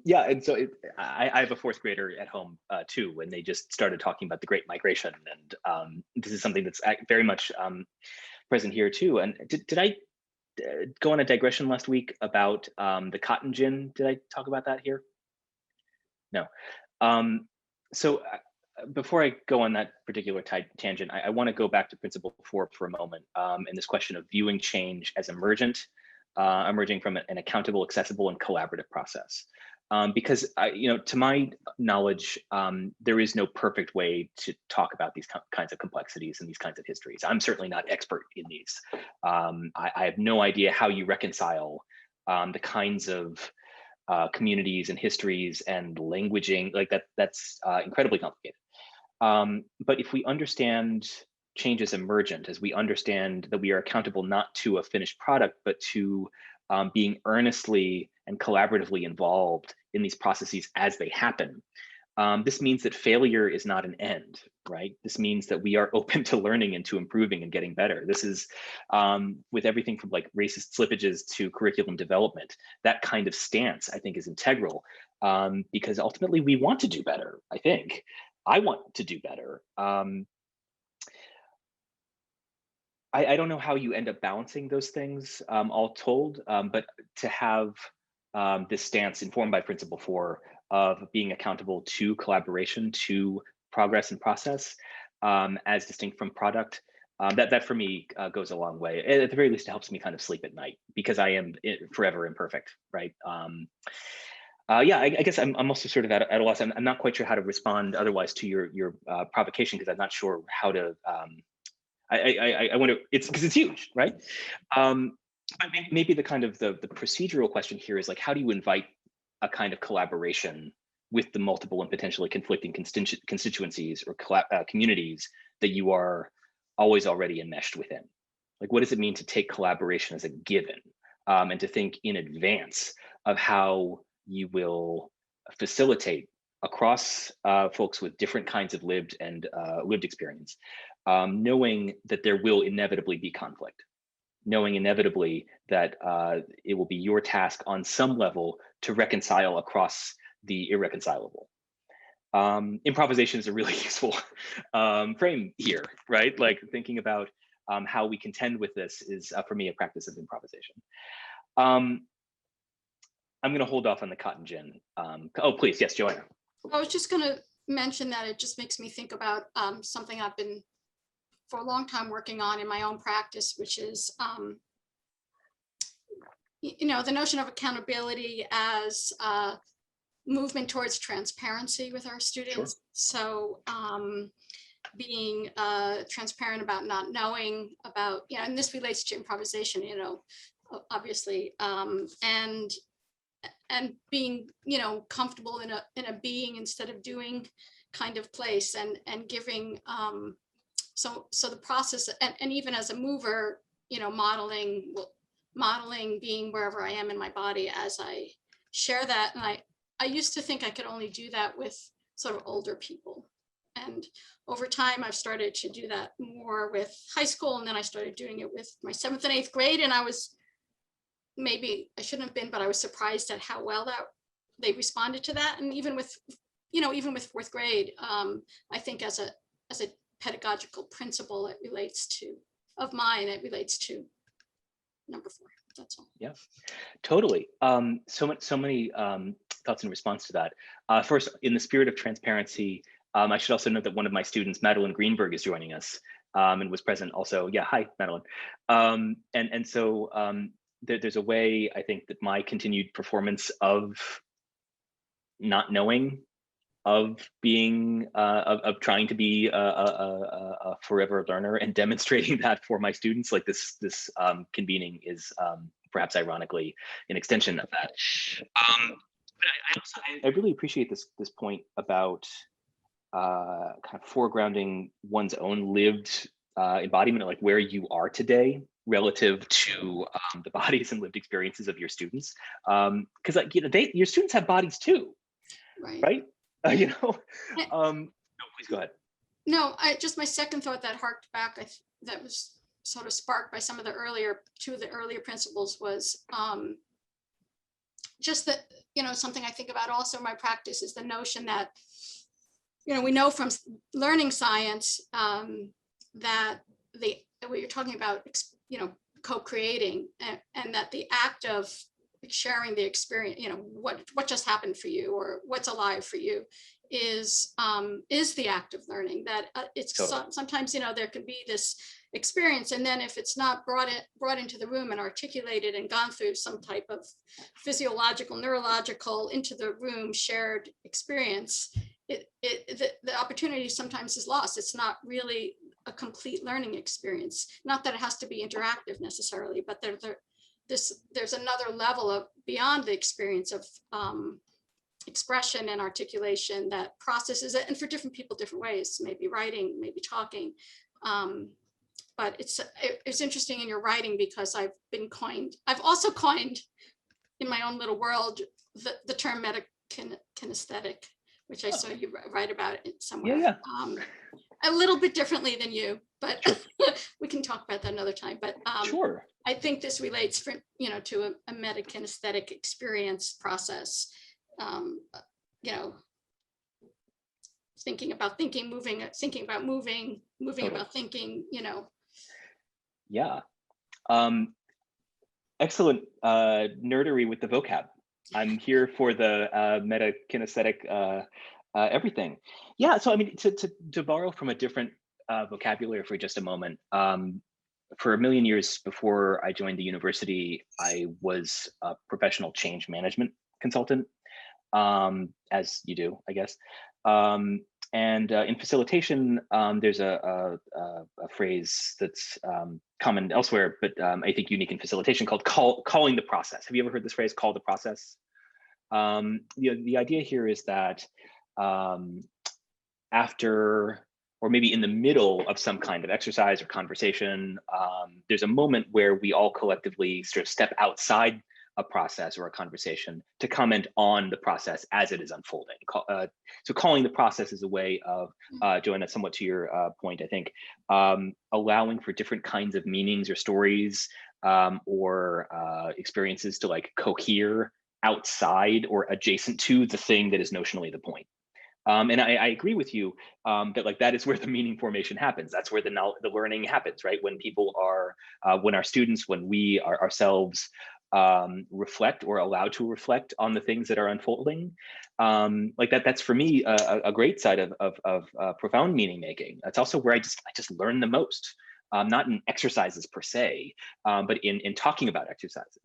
S1: Yeah, and so I have a fourth grader at home too, when they just started talking about the Great Migration, and this is something that's very much present here too. And did I go on a digression last week about the cotton gin? Did I talk about that here? No. So before I go on that particular tangent, I want to go back to Principle 4 for a moment, and this question of viewing change as emerging from an accountable, accessible, and collaborative process. Because to my knowledge, there is no perfect way to talk about these kinds of complexities and these kinds of histories. I'm certainly not expert in these. I have no idea how you reconcile the kinds of communities and histories and languaging like that. That's incredibly complicated. But if we understand change as emergent, as we understand that we are accountable not to a finished product, but to being earnestly and collaboratively involved in these processes as they happen, this means that failure is not an end, right? This means that we are open to learning and to improving and getting better. This is with everything from like racist slippages to curriculum development. That kind of stance, I think, is integral because ultimately we want to do better. I think I want to do better. I don't know how you end up balancing those things all told, but to have this stance informed by Principle 4 of being accountable to collaboration, to progress and process, as distinct from product, that for me goes a long way. At the very least, it helps me kind of sleep at night because I am forever imperfect, right? Yeah, I guess I'm also sort of at a loss. I'm not quite sure how to respond otherwise to your provocation, because I'm not sure how to. I wonder, it's because it's huge, right? Maybe the kind of the procedural question here is like, how do you invite a kind of collaboration with the multiple and potentially conflicting constituencies or communities that you are always already enmeshed within? Like, what does it mean to take collaboration as a given and to think in advance of how you will facilitate across folks with different kinds of lived experience, knowing that there will inevitably be conflict, knowing inevitably that it will be your task on some level to reconcile across the irreconcilable. Improvisation is a really useful frame here, right? Like thinking about how we contend with this is, for me, a practice of improvisation. I'm going to hold off on the cotton gin. Oh, please, yes, Joanna.
S8: I was just going to mention that it just makes me think about something I've been for a long time working on in my own practice, which is, the notion of accountability as movement towards transparency with our students. Sure. So being transparent about not knowing about, and this relates to improvisation, obviously, and being, comfortable in a being instead of doing kind of place, and giving, so the process, and even as a mover, modeling being wherever I am in my body as I share that. And I used to think I could only do that with sort of older people. And over time, I've started to do that more with high school. And then I started doing it with my 7th and 8th grade. And I was, maybe I shouldn't have been, but I was surprised at how well that they responded to that. And even with 4th grade, I think as a pedagogical principle, it relates to number 4. That's all.
S1: Yeah, totally. So many thoughts in response to that. First, in the spirit of transparency, I should also note that one of my students, Madeline Greenberg, is joining us and was present also. Yeah, hi, Madeline. So there's a way, I think, that my continued performance of not knowing of being of trying to be a forever learner and demonstrating that for my students. Like this convening is perhaps ironically an extension of that. But I really appreciate this point about kind of foregrounding one's own lived embodiment, like where you are today relative to the bodies and lived experiences of your students, because like, you know, your students have bodies too, right? You know, no, please go ahead.
S8: No, just my second thought that harked back, that was sort of sparked by some of the two of the earlier principles was just that, you know, something I think about also in my practice is the notion that, you know, we know from learning science that what you're talking about, you know, co-creating, and that the act of sharing the experience, you know, what just happened for you or what's alive for you is the act of learning. That it's totally. Sometimes, you know, there can be this experience, and then if it's not brought into the room and articulated and gone through some type of physiological, neurological, into the room shared experience, the opportunity sometimes is lost. It's not really a complete learning experience. Not that it has to be interactive necessarily, but there's another level of beyond the experience of expression and articulation that processes it, and for different people, different ways, maybe writing, maybe talking. But it's interesting in your writing because I've also coined in my own little world the term metakinesthetic, which I saw you write about it somewhere.
S1: Yeah.
S8: A little bit differently than you, but sure. We can talk about that another time. But
S1: sure.
S8: I think this relates, to a metakinesthetic experience process. You know, thinking about thinking, moving, thinking about moving totally. About thinking. You know.
S1: Yeah. Excellent nerdery with the vocab. I'm here for the metakinesthetic everything. Yeah. So I mean, to borrow from a different vocabulary for just a moment. For a million years before I joined the university, I was a professional change management consultant, as you do, I guess. And in facilitation, there's a phrase that's common elsewhere, but I think unique in facilitation, called calling the process. Have you ever heard this phrase, call the process? The idea here is that after, or maybe in the middle of some kind of exercise or conversation, there's a moment where we all collectively sort of step outside a process or a conversation to comment on the process as it is unfolding. So calling the process is a way of, Joanna, somewhat to your point, I think, allowing for different kinds of meanings or stories or experiences to like cohere outside or adjacent to the thing that is notionally the point. And I agree with you that like that is where the meaning formation happens. That's where the learning happens, right? When people are, when our students, when we ourselves reflect or allowed to reflect on the things that are unfolding, like that's for me a great side of profound meaning making. That's also where I just learn the most. Not in exercises per se, but in talking about exercises.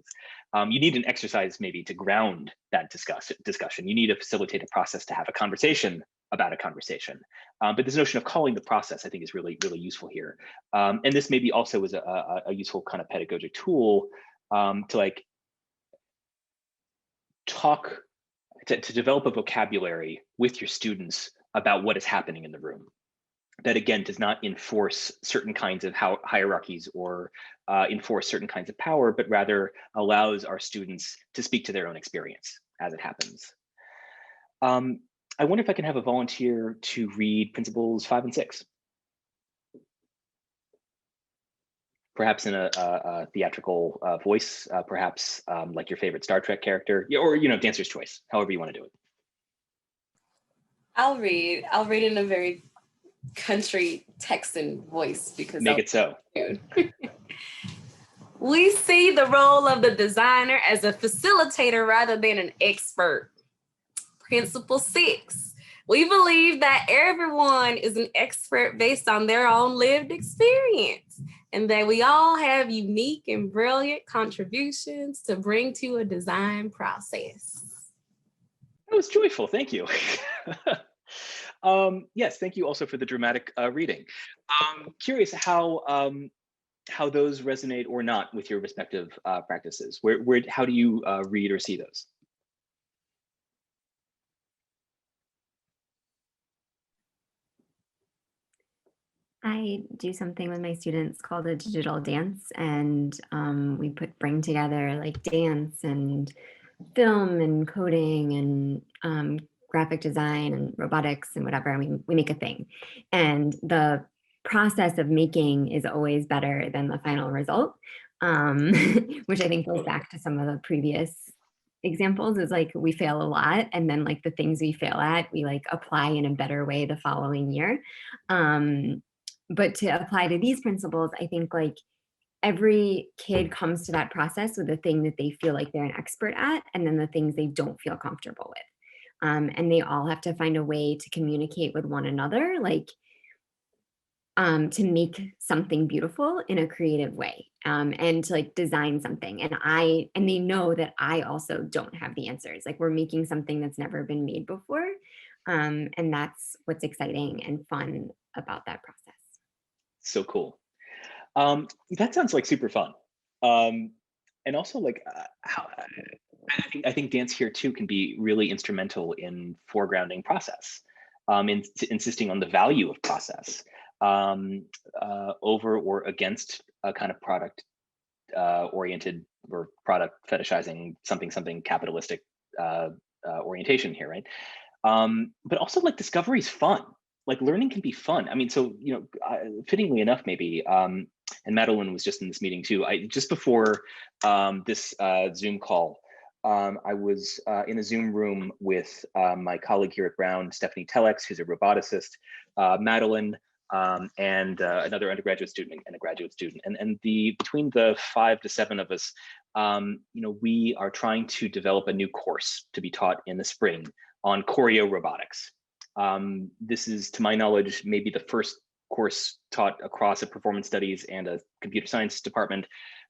S1: You need an exercise maybe to ground that discussion. You need to facilitate a process to have a conversation about a conversation. But this notion of calling the process, I think, is really, really useful here. And this maybe also is a useful kind of pedagogic tool to like talk, to develop a vocabulary with your students about what is happening in the room. That again does not enforce certain kinds of hierarchies or enforce certain kinds of power, but rather allows our students to speak to their own experience as it happens. I wonder if I can have a volunteer to read principles 5 and 6. Perhaps in a theatrical voice, perhaps like your favorite Star Trek character, or dancer's choice, however you want to do it.
S6: I'll read in a very country Texan voice because
S1: make it so.
S6: We see the role of the designer as a facilitator rather than an expert. Principle 6. We believe that everyone is an expert based on their own lived experience, and that we all have unique and brilliant contributions to bring to a design process.
S1: That was joyful. Thank you. Yes, thank you also for the dramatic reading. Curious how those resonate or not with your respective practices. How do you read or see those?
S9: I do something with my students called a digital dance, and we bring together like dance and film and coding and graphic design and robotics and whatever. I mean, we make a thing, and the process of making is always better than the final result, which I think goes back to some of the previous examples. Is like we fail a lot, and then like the things we fail at, we like apply in a better way the following year. But to apply to these principles, I think like every kid comes to that process with a thing that they feel like they're an expert at, and then the things they don't feel comfortable with. And they all have to find a way to communicate with one another, like to make something beautiful in a creative way, and to like design something. And they know that I also don't have the answers. Like we're making something that's never been made before. And that's what's exciting and fun about that process.
S1: So cool. That sounds like super fun. And also like I think dance here too can be really instrumental in foregrounding process, insisting on the value of process over or against a kind of product oriented or product fetishizing something capitalistic orientation here, right? But also like discovery is fun. Like learning can be fun. I mean, so, you know, fittingly enough, maybe, and Madeline was just in this meeting too. Just before this Zoom call, I was in a Zoom room with my colleague here at Brown, Stephanie Telex, who's a roboticist, Madeline, and another undergraduate student and a graduate student. And between the 5 to 7 of us, you know, we are trying to develop a new course to be taught in the spring on choreo robotics. This is, to my knowledge, maybe the first course taught across a performance studies and a computer science department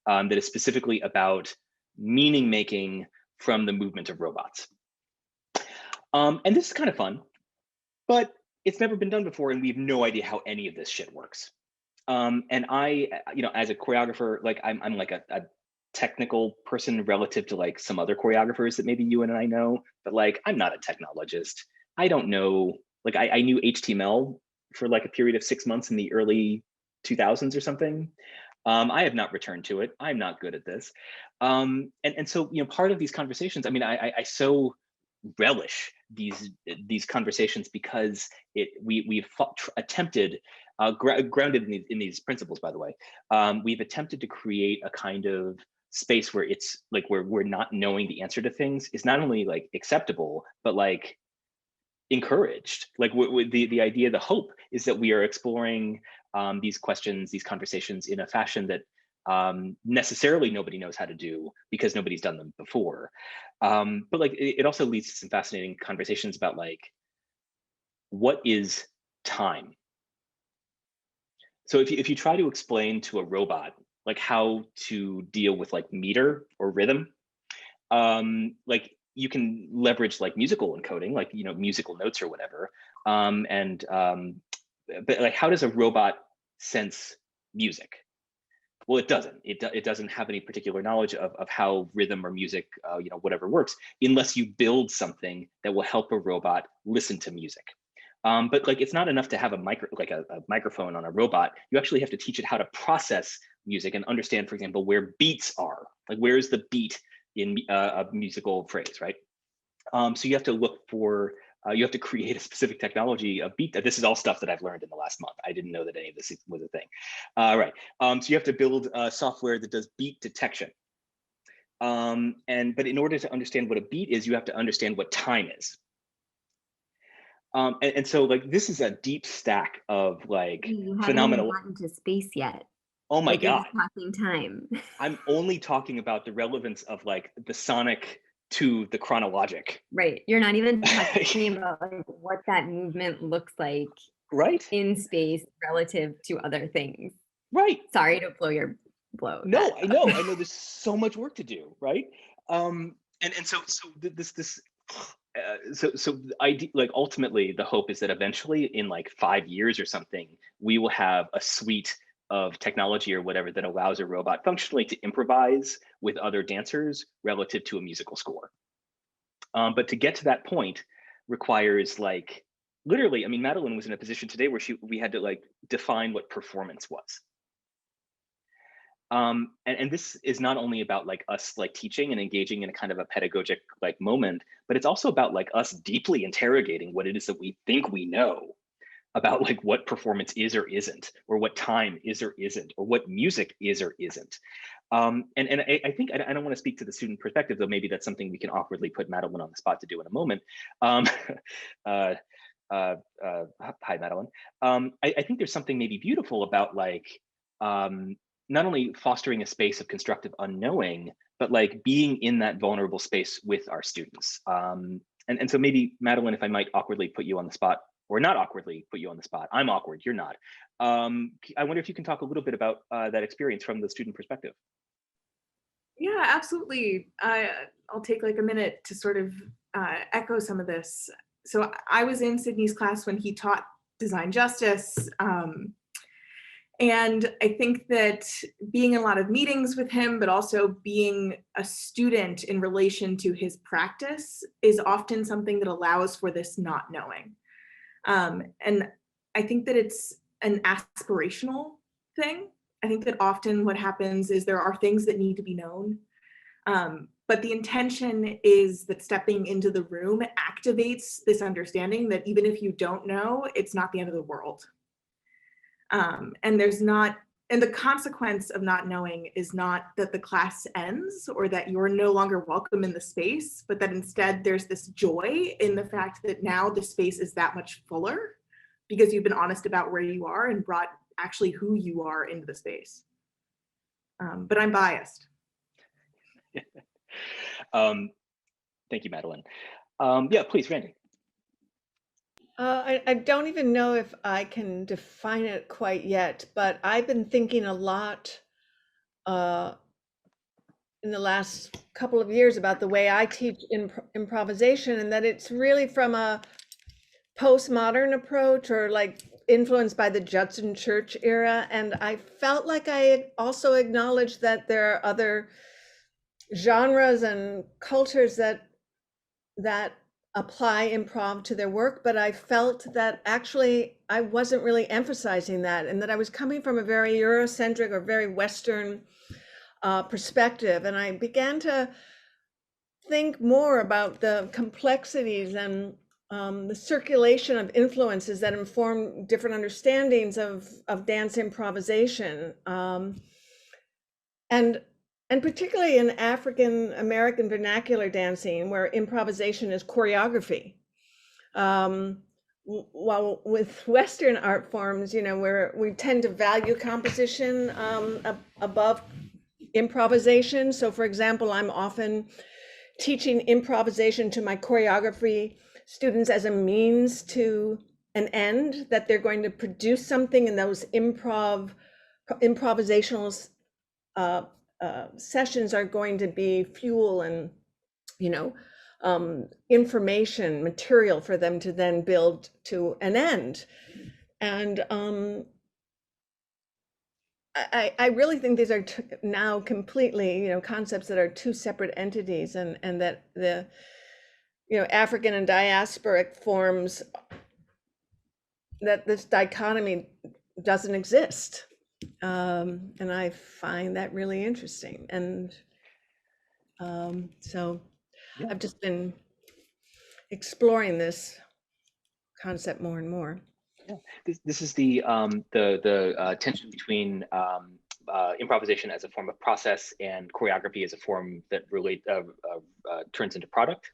S1: that is specifically about meaning making from the movement of robots. And this is kind of fun, but it's never been done before, and we have no idea how any of this shit works. And I, you know, as a choreographer, like I'm like a technical person relative to like some other choreographers that maybe you and I know, but like I'm not a technologist. I don't know, like I knew HTML for like a period of 6 months in the early 2000s or something. I have not returned to it. I'm not good at this. And so, you know, part of these conversations, I mean, I so relish these conversations because we've attempted, grounded in these principles, by the way, we've attempted to create a kind of space where it's like where we're not knowing the answer to things is not only like acceptable, but like encouraged. Like the idea, the hope is that we are exploring these questions, these conversations in a fashion that necessarily nobody knows how to do because nobody's done them before. But like it also leads to some fascinating conversations about like, what is time? So if you try to explain to a robot like how to deal with like meter or rhythm, like you can leverage like musical encoding, like, you know, musical notes or whatever. But like, how does a robot sense music? Well, it doesn't. It doesn't have any particular knowledge of how rhythm or music, you know, whatever works, unless you build something that will help a robot listen to music. But like, it's not enough to have a microphone on a robot. You actually have to teach it how to process music and understand, for example, where beats are. Like, where's the beat in a musical phrase, right? So you have to look for, you have to create a specific technology, a beat. This is all stuff that I've learned in the last month. I didn't know that any of this was a thing. Right. So you have to build software that does beat detection. But in order to understand what a beat is, you have to understand what time is. And so like, this is a deep stack of like phenomenal.
S9: You haven't even gotten to space yet.
S1: Oh my
S9: like,
S1: God.
S9: You're just talking time.
S1: I'm only talking about the relevance of like the sonic to the chronologic.
S9: Right. You're not even talking about like what that movement looks like,
S1: right,
S9: in space relative to other things.
S1: Right.
S9: Sorry to blow.
S1: No, I know there's so much work to do, right? And so this like ultimately the hope is that eventually in like 5 years or something, we will have a suite of technology or whatever that allows a robot functionally to improvise with other dancers relative to a musical score. But to get to that point requires like literally, I mean, Madeline was in a position today where we had to like define what performance was. And this is not only about like us like teaching and engaging in a kind of a pedagogic like moment, but it's also about like us deeply interrogating what it is that we think we know about like what performance is or isn't, or what time is or isn't, or what music is or isn't. And I think, I don't want to speak to the student perspective, though maybe that's something we can awkwardly put Madeline on the spot to do in a moment. Hi, Madeline. I think there's something maybe beautiful about like, not only fostering a space of constructive unknowing, but like being in that vulnerable space with our students. And so maybe, Madeline, if I might awkwardly put you on the spot, or not awkwardly put you on the spot, I'm awkward, you're not. I wonder if you can talk a little bit about that experience from the student perspective.
S10: Yeah, absolutely. I'll take like a minute to sort of echo some of this. So I was in Sydney's class when he taught design justice. And I think that being in a lot of meetings with him, but also being a student in relation to his practice is often something that allows for this not knowing. And I think that it's an aspirational thing. I think that often what happens is there are things that need to be known. But the intention is that stepping into the room activates this understanding that even if you don't know, it's not the end of the world. And the consequence of not knowing is not that the class ends or that you're no longer welcome in the space, but that instead there's this joy in the fact that now the space is that much fuller because you've been honest about where you are and brought actually who you are into the space. But I'm biased.
S1: Thank you, Madeline. Yeah, please, Randy.
S11: I don't even know if I can define it quite yet, but I've been thinking a lot in the last couple of years about the way I teach improvisation, and that it's really from a postmodern approach or like influenced by the Judson Church era. And I felt like I also acknowledged that there are other genres and cultures that apply improv to their work, but I felt that actually I wasn't really emphasizing that, and that I was coming from a very Eurocentric or very Western perspective. And I began to think more about the complexities and the circulation of influences that inform different understandings of dance improvisation. And particularly in African American vernacular dancing, where improvisation is choreography. While with Western art forms, where we tend to value composition above improvisation. So for example, I'm often teaching improvisation to my choreography students as a means to an end, that they're going to produce something, and those improvisational sessions are going to be fuel and, information, material for them to then build to an end. And I really think these are now completely, concepts that are two separate entities, and that the, African and diasporic forms, that this dichotomy doesn't exist. And I find that really interesting. And so yeah. I've just been exploring this concept more and more.
S1: Yeah, this is the tension between improvisation as a form of process and choreography as a form that really turns into product.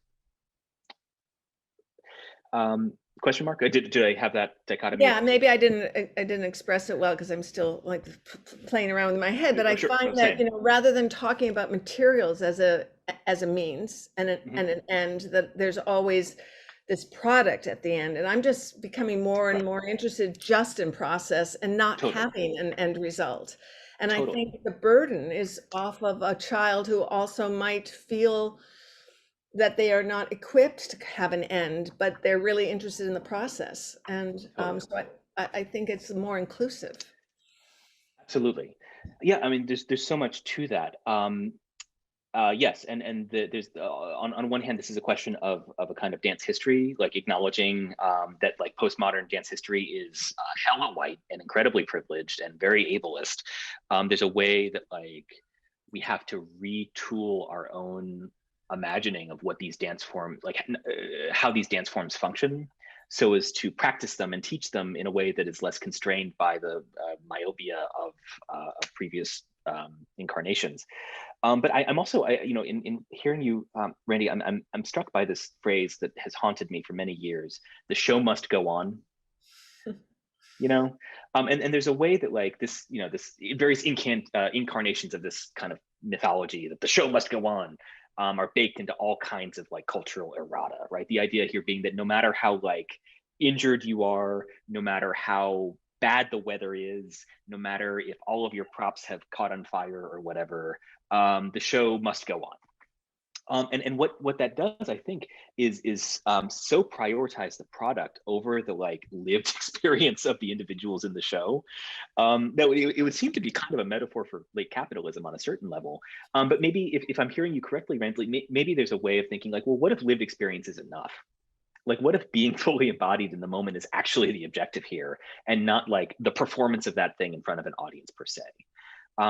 S1: Question mark? Did I have that dichotomy?
S11: Yeah, maybe I didn't express it well because I'm still like playing around with my head. But I find that rather than talking about materials as a means and an end, that there's always this product at the end. And I'm just becoming more and more interested just in process and not having an end result. And I think the burden is off of a child who also might feel that they are not equipped to have an end, but they're really interested in the process. And so I think it's more inclusive.
S1: Absolutely. Yeah, I mean, there's so much to that. Yes, and there's on one hand, this is a question of a kind of dance history, like acknowledging that like postmodern dance history is hella white and incredibly privileged and very ableist. There's a way that like we have to retool our own imagining of what these dance forms, like how these dance forms function, so as to practice them and teach them in a way that is less constrained by the myopia of previous incarnations. But I'm also, you know, in hearing you, Randi, I'm struck by this phrase that has haunted me for many years: "The show must go on." You know, and there's a way that like this, you know, this various incarnations of this kind of mythology that the show must go on are baked into all kinds of like cultural errata, right? The idea here being that no matter how like injured you are, no matter how bad the weather is, no matter if all of your props have caught on fire or whatever, the show must go on. And what that does, I think, is so prioritize the product over the like lived experience of the individuals in the show, that it would seem to be kind of a metaphor for late capitalism on a certain level. But maybe if I'm hearing you correctly, Randi, maybe there's a way of thinking like, well, what if lived experience is enough? Like, what if being fully embodied in the moment is actually the objective here, and not like the performance of that thing in front of an audience per se?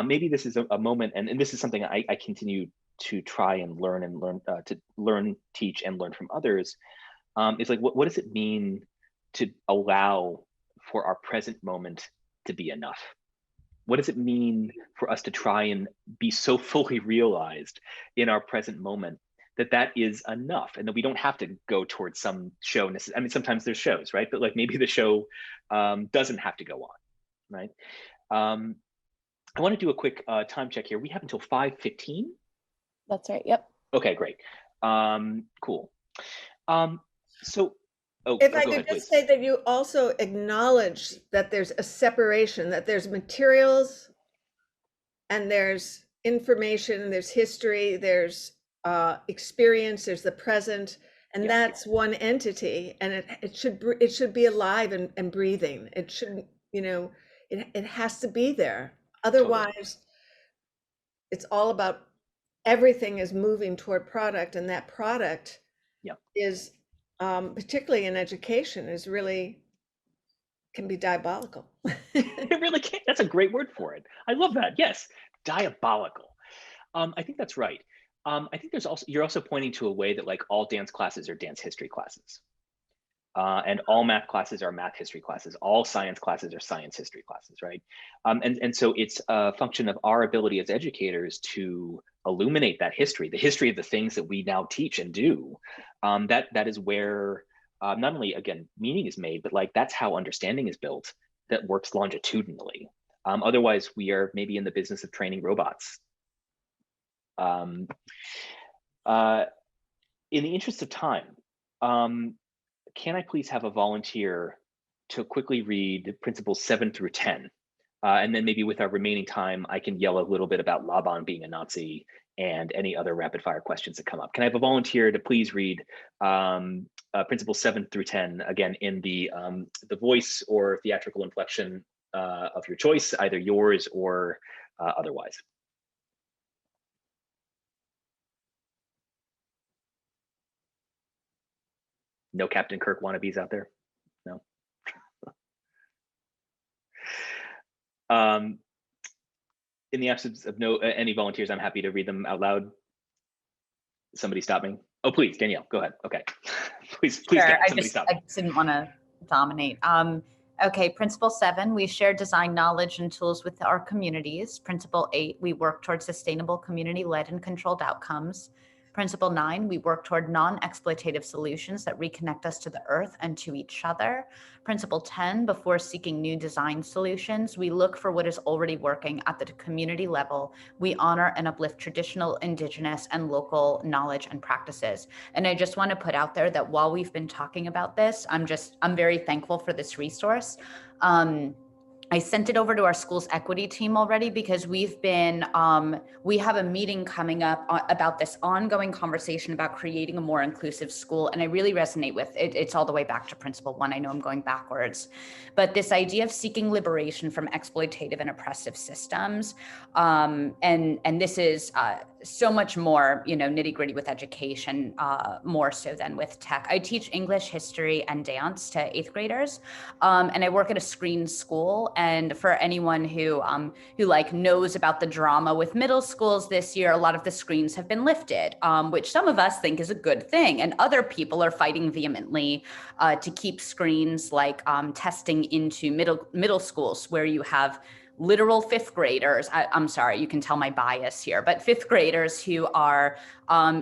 S1: Maybe this is a moment, and this is something I continue to try and learn, teach, and learn from others. Is like, what does it mean to allow for our present moment to be enough? What does it mean for us to try and be so fully realized in our present moment that that is enough, and that we don't have to go towards some show? I mean, sometimes there's shows, right? But like maybe the show doesn't have to go on, right? I want to do a quick time check here. We have until 5:15.
S12: That's right. Yep.
S1: Okay, great. Cool. So,
S11: If I
S1: go
S11: could
S1: ahead,
S11: just
S1: please.
S11: say that you also acknowledge that there's a separation, that there's materials and there's information, there's history, there's experience, there's the present, and that's one entity, and it should be alive and breathing. It shouldn't, you know, it has to be there. Otherwise, it's all about everything is moving toward product, and that product is particularly in education is really can be diabolical.
S1: It really can. That's a great word for it. I love that. Yes, diabolical. I think that's right. I think you're also pointing to a way that like all dance classes are dance history classes. And all math classes are math history classes. All science classes are science history classes, right? And so it's a function of our ability as educators to illuminate that history, the history of the things that we now teach and do. That is where not only, again, meaning is made, but like that's how understanding is built that works longitudinally. Otherwise, we are maybe in the business of training robots. In the interest of time, can I please have a volunteer to quickly read principles 7 through 10? And then maybe with our remaining time, I can yell a little bit about Laban being a Nazi and any other rapid fire questions that come up. Can I have a volunteer to please read principles 7 through 10, again, in the voice or theatrical inflection of your choice, either yours or otherwise? No Captain Kirk wannabes out there? No? In the absence of any volunteers, I'm happy to read them out loud. Somebody stop me. Oh, please, Danielle, go ahead. Okay. please,
S5: Sure,
S1: somebody stop me.
S5: I didn't want to dominate. Okay, Principle 7, we share design knowledge and tools with our communities. Principle 8, we work towards sustainable community-led and controlled outcomes. Principle 9, we work toward non-exploitative solutions that reconnect us to the earth and to each other. Principle 10, before seeking new design solutions, we look for what is already working at the community level. We honor and uplift traditional, indigenous, and local knowledge and practices. And I just want to put out there that while we've been talking about this, I'm very thankful for this resource. I sent it over to our school's equity team already because we've been, we have a meeting coming up about this ongoing conversation about creating a more inclusive school. And I really resonate with it. It's all the way back to principle 1. I know I'm going backwards, but this idea of seeking liberation from exploitative and oppressive systems. And this is so much more, nitty gritty with education, more so than with tech. I teach English, history, and dance to 8th graders. And I work at a screen school. And for anyone who like knows about the drama with middle schools this year, a lot of the screens have been lifted, which some of us think is a good thing. And other people are fighting vehemently to keep screens like testing into middle schools where you have literal 5th graders. I'm sorry, you can tell my bias here, but 5th graders who are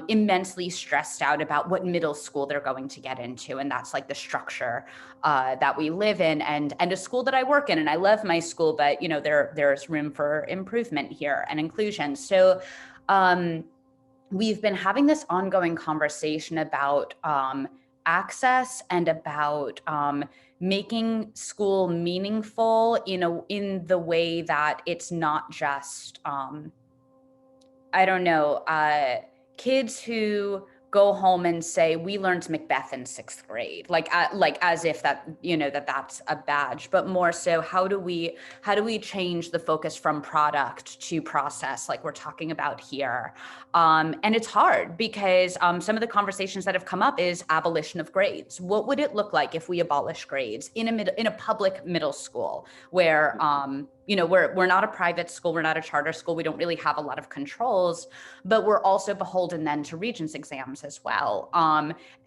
S5: immensely stressed out about what middle school they're going to get into. And that's like the structure that we live in and a school that I work in. And I love my school, but there's room for improvement here and inclusion. So we've been having this ongoing conversation about access and about making school meaningful, in the way that it's not just, I don't know, kids who go home and say, we learned Macbeth in 6th grade, like as if that, that's a badge, but more so, how do we change the focus from product to process, like we're talking about here? And it's hard because some of the conversations that have come up is abolition of grades. What would it look like if we abolish grades in a public middle school where, we're not a private school, we're not a charter school, we don't really have a lot of controls, but we're also beholden then to Regents exams as well.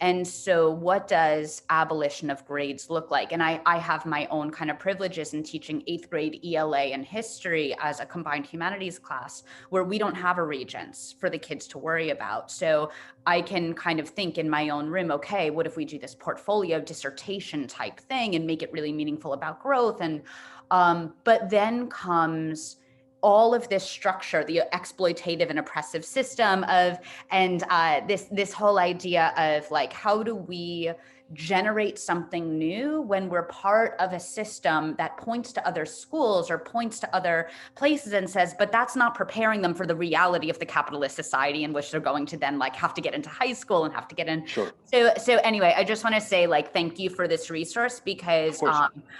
S5: And so what does abolition of grades look like? And I have my own kind of privileges in teaching 8th grade ELA and history as a combined humanities class where we don't have a Regents for the kids to worry about. So I can kind of think in my own room, okay, what if we do this portfolio dissertation type thing and make it really meaningful about growth? And but then comes all of this structure, the exploitative and oppressive system of, and this whole idea of like, how do we generate something new when we're part of a system that points to other schools or points to other places and says, but that's not preparing them for the reality of the capitalist society in which they're going to then like have to get into high school and have to get in.
S1: Sure.
S5: So anyway, I just want to say like, thank you for this resource because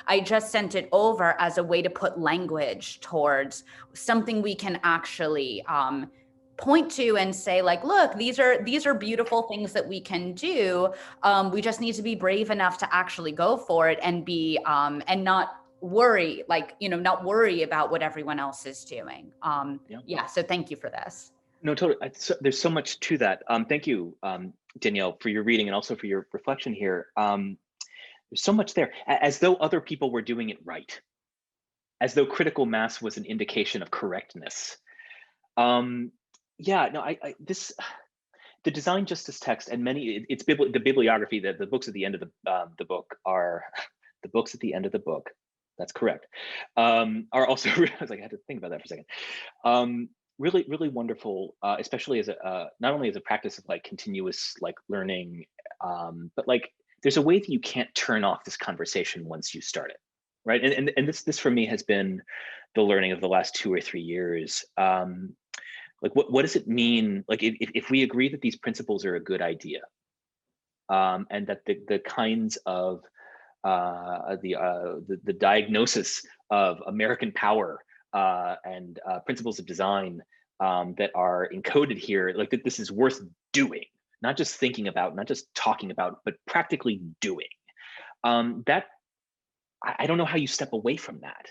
S5: I just sent it over as a way to put language towards something we can actually point to and say like, look, these are beautiful things that we can do. We just need to be brave enough to actually go for it and be and not worry, like, not worry about what everyone else is doing. So thank you for this.
S1: No, totally. There's so much to that. Thank you, Danielle, for your reading and also for your reflection here. There's so much there, as though other people were doing it right, as though critical mass was an indication of correctness. The design justice text and the bibliography, the books at the end of the book are the books at the end of the book. That's correct. Are also, I was like, I had to think about that for a second. Really, really wonderful, especially as not only as a practice of like continuous like learning, but like there's a way that you can't turn off this conversation once you start it, right? And this for me has been the learning of the last 2 or 3 years. Like what does it mean? Like if we agree that these principles are a good idea, and that the kinds of the diagnosis of American power and principles of design that are encoded here, like that this is worth doing, not just thinking about, not just talking about, but practically doing. That I don't know how you step away from that.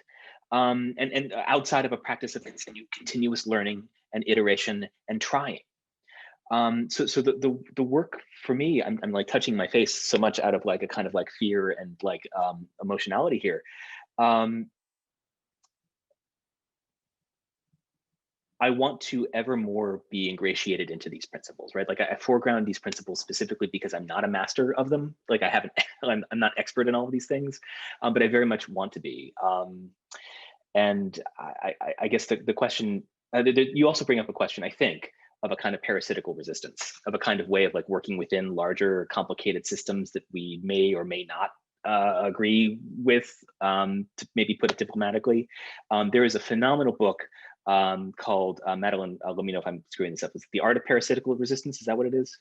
S1: And outside of a practice of continuous learning and iteration and trying. So the work for me, I'm like touching my face so much out of like a kind of like fear and like emotionality here. I want to ever more be ingratiated into these principles, right? Like I foreground these principles specifically because I'm not a master of them. Like I'm not expert in all of these things, but I very much want to be. And I guess the question, you also bring up a question, I think, of a kind of parasitical resistance, of a kind of way of like working within larger complicated systems that we may or may not agree with, to maybe put it diplomatically. There is a phenomenal book called Madeline, let me know if I'm screwing this up. It's The Art of Parasitical Resistance. Is that what it is?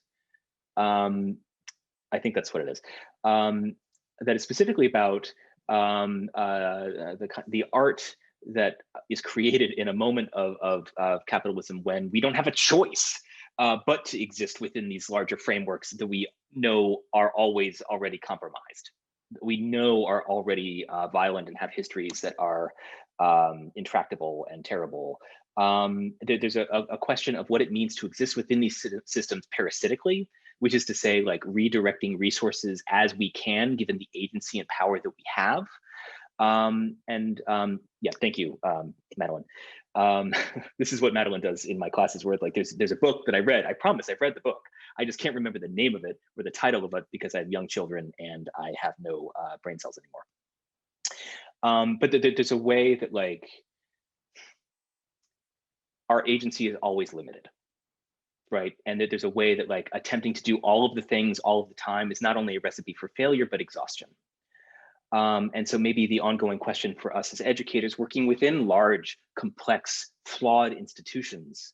S1: I think that's what it is. That is specifically about the art that is created in a moment of capitalism when we don't have a choice but to exist within these larger frameworks that we know are always already compromised. We know are already violent and have histories that are intractable and terrible. There's a question of what it means to exist within these systems parasitically, which is to say, like, redirecting resources as we can, given the agency and power that we have. Yeah, thank you, Madeline. This is what Madeline does in my classes, where like there's a book that I read. I promise I've read the book. I just can't remember the name of it or the title of it because I have young children and I have no brain cells anymore. But there's a way that, like, our agency is always limited, right? And that there's a way that, like, attempting to do all of the things all of the time is not only a recipe for failure, but exhaustion. And so maybe the ongoing question for us as educators working within large, complex, flawed institutions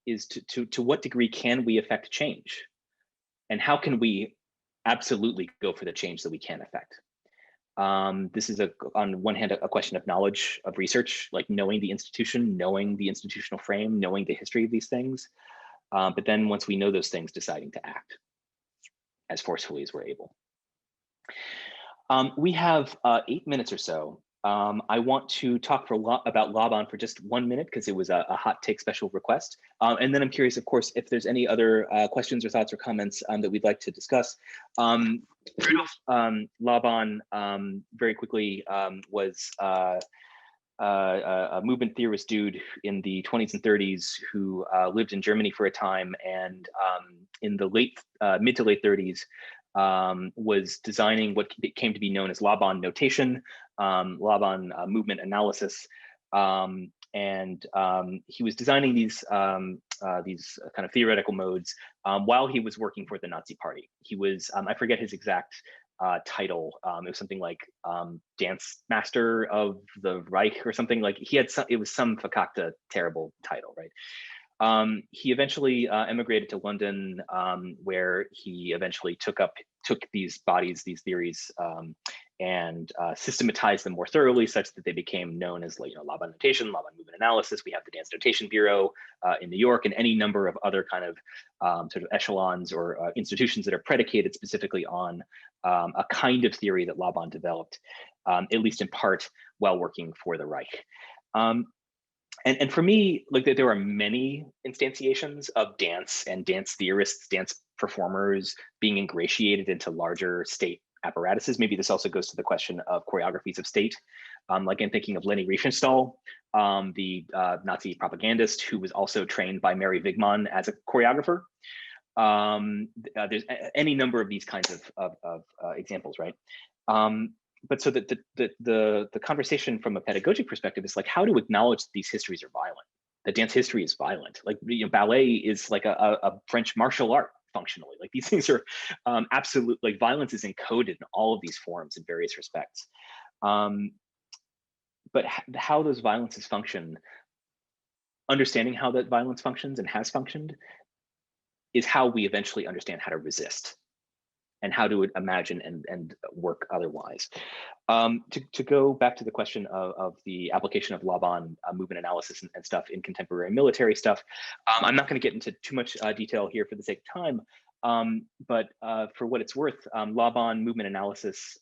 S1: is to what degree can we affect change? And how can we absolutely go for the change that we can affect? This is, on one hand, a question of knowledge, of research, like knowing the institution, knowing the institutional frame, knowing the history of these things. But then once we know those things, deciding to act as forcefully as we're able. We have 8 minutes or so. I want to talk about Laban for just 1 minute because it was a hot take special request. And then I'm curious, of course, if there's any other questions or thoughts or comments that we'd like to discuss. Laban, very quickly, was a movement theorist dude in the 20s and 30s who lived in Germany for a time, and in the mid to late 30s, was designing what came to be known as Laban notation, Laban movement analysis, and he was designing these kind of theoretical modes while he was working for the Nazi Party. He was, I forget his exact title. It was something like Dance Master of the Reich or something. Like, he had it was some fakakta terrible title, right? He eventually emigrated to London, where he eventually took these bodies, these theories, and systematized them more thoroughly, such that they became known as, like, Laban notation, Laban movement analysis. We have the Dance Notation Bureau in New York, and any number of other kind of sort of echelons or institutions that are predicated specifically on a kind of theory that Laban developed, at least in part, while working for the Reich. And for me, like, there are many instantiations of dance and dance theorists, dance performers being ingratiated into larger state apparatuses. Maybe this also goes to the question of choreographies of state. Like, I'm thinking of Leni Riefenstahl, the Nazi propagandist who was also trained by Mary Wigman as a choreographer. There's any number of these kinds of examples, right? But so that the conversation from a pedagogic perspective is like how to acknowledge that these histories are violent. That dance history is violent. Like, ballet is like a French martial art functionally. Like, these things are absolute, like, violence is encoded in all of these forms in various respects. But how those violences function, understanding how that violence functions and has functioned, is how we eventually understand how to resist and how to imagine and work otherwise. To go back to the question of the application of Laban movement analysis and stuff in contemporary military stuff, I'm not going to get into too much detail here for the sake of time, but for what it's worth, Laban movement analysis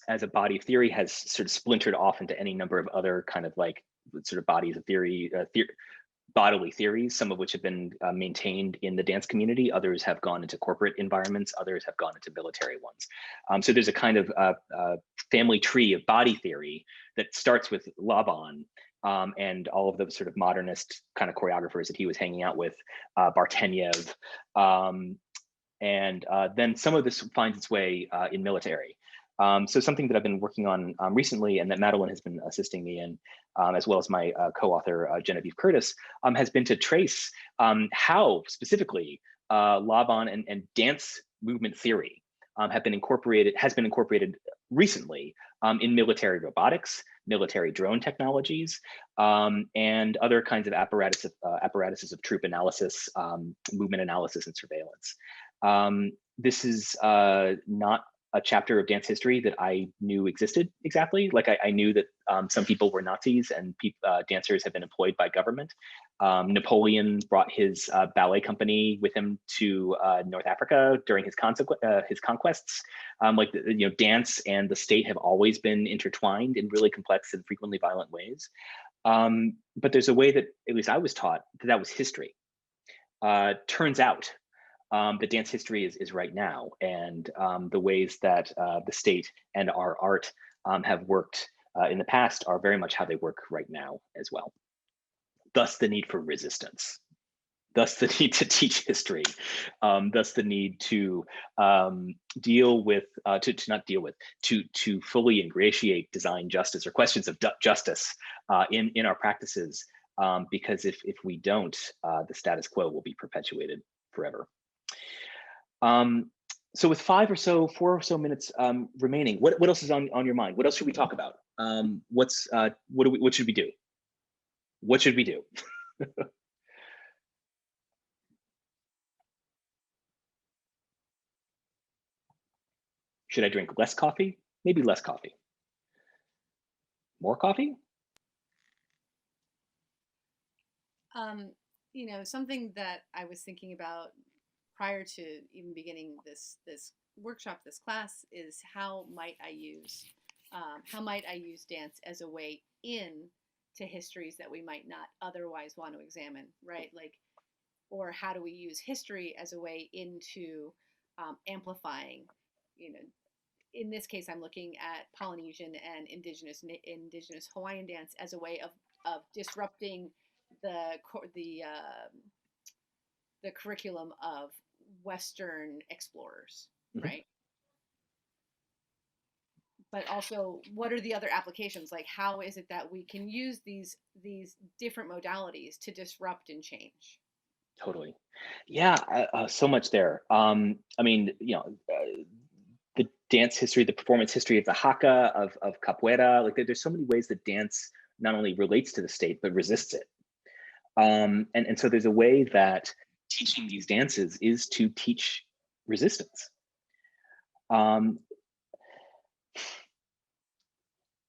S1: as a body of theory has sort of splintered off into any number of other kind of, like, sort of bodies of theory, bodily theories, some of which have been maintained in the dance community. Others have gone into corporate environments. Others have gone into military ones. So there's a kind of family tree of body theory that starts with Laban and all of the sort of modernist kind of choreographers that he was hanging out with, Barteniev. And then some of this finds its way in military. So something that I've been working on recently, and that Madeline has been assisting me in, as well as my co-author Genevieve Curtis, has been to trace how specifically Laban and dance movement theory has been incorporated recently in military robotics, military drone technologies, and other kinds of apparatuses of troop analysis, movement analysis, and surveillance. This is not a chapter of dance history that I knew existed exactly. Like I knew that some people were Nazis and dancers have been employed by government. Napoleon brought his ballet company with him to North Africa during his conquests. Dance and the state have always been intertwined in really complex and frequently violent ways. But there's a way that, at least I was taught, that was history. Turns out that dance history is right now, and the ways that the state and our art have worked in the past are very much how they work right now as well. Thus the need for resistance, thus the need to teach history, thus the need to to fully ingratiate design justice or questions of justice in our practices, because if we don't, the status quo will be perpetuated forever. So with 4 or so minutes remaining, what else is on your mind? What else should we talk about? What should we do? What should we do? Should I drink less coffee? Maybe less coffee. More coffee?
S7: Something that I was thinking about prior to even beginning this workshop, this class, is how might I use dance as a way in to histories that we might not otherwise want to examine, right? Like, or how do we use history as a way into amplifying, in this case, I'm looking at Polynesian and indigenous Hawaiian dance as a way of disrupting the curriculum of Western explorers, right? But also, what are the other applications? Like, how is it that we can use these different modalities to disrupt and change?
S1: Totally. Yeah, so much there. The dance history, the performance history of the haka, of capoeira, like there's so many ways that dance not only relates to the state, but resists it. And so there's a way that teaching these dances is to teach resistance.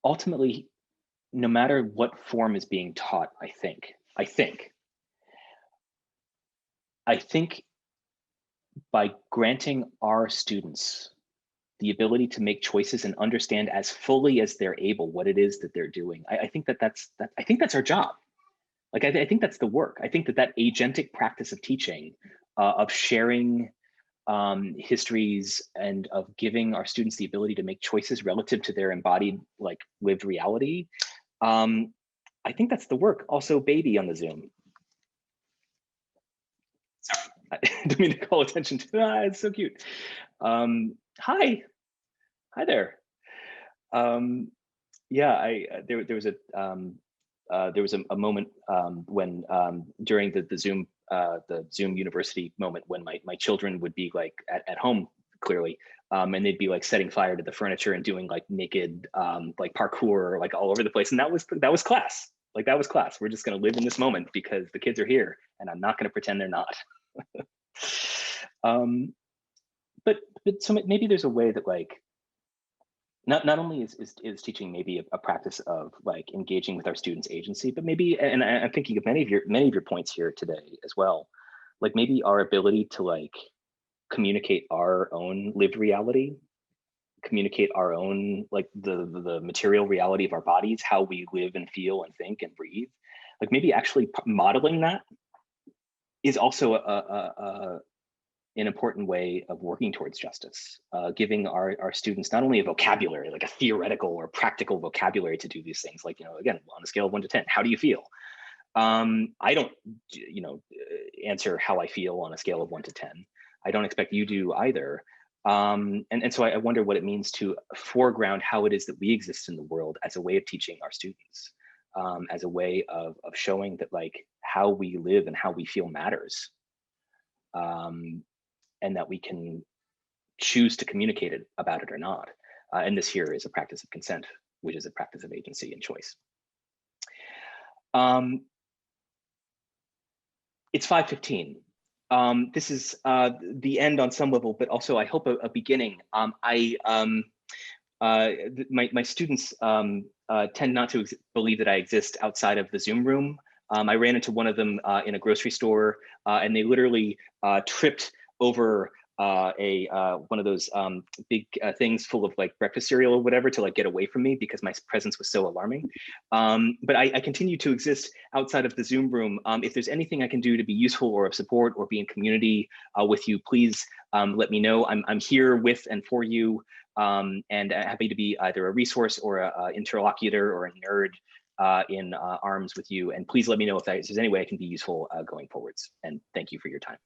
S1: Ultimately, no matter what form is being taught, I think by granting our students the ability to make choices and understand as fully as they're able what it is that they're doing, I think that's our job. Like I think that's the work. I think that agentic practice of teaching, of sharing histories, and of giving our students the ability to make choices relative to their embodied, like lived reality, I think that's the work. Also, baby on the Zoom. Sorry, I didn't mean to call attention to that. It's so cute. Hi there. Yeah, there was a moment when during the Zoom University moment when my children would be like at home, clearly, and they'd be like setting fire to the furniture and doing like naked like parkour like all over the place, and that was class. Like that was class. We're just gonna live in this moment because the kids are here, and I'm not gonna pretend they're not. But so maybe there's a way that like not only is teaching maybe a practice of like engaging with our students' agency, but maybe, and I'm thinking of many of your points here today as well, like maybe our ability to like communicate our own lived reality, communicate our own like the material reality of our bodies, how we live and feel and think and breathe. Like maybe actually modeling that is also an important way of working towards justice, giving our students not only a vocabulary, like a theoretical or practical vocabulary to do these things, like, again, on a scale of 1 to 10, how do you feel? I don't, answer how I feel on a scale of 1 to 10. I don't expect you to either. And so I wonder what it means to foreground how it is that we exist in the world as a way of teaching our students, as a way of showing that like how we live and how we feel matters. And that we can choose to communicate about it or not. And this here is a practice of consent, which is a practice of agency and choice. It's 5:15. This is the end on some level, but also I hope a beginning. My students tend not to believe that I exist outside of the Zoom room. I ran into one of them in a grocery store, and they literally tripped over one of those big things full of like breakfast cereal or whatever to like get away from me because my presence was so alarming. But I continue to exist outside of the Zoom room. If there's anything I can do to be useful or of support or be in community with you, please let me know. I'm here with and for you, and happy to be either a resource or an interlocutor or a nerd in arms with you. And please let me know if there's any way I can be useful going forwards. And thank you for your time.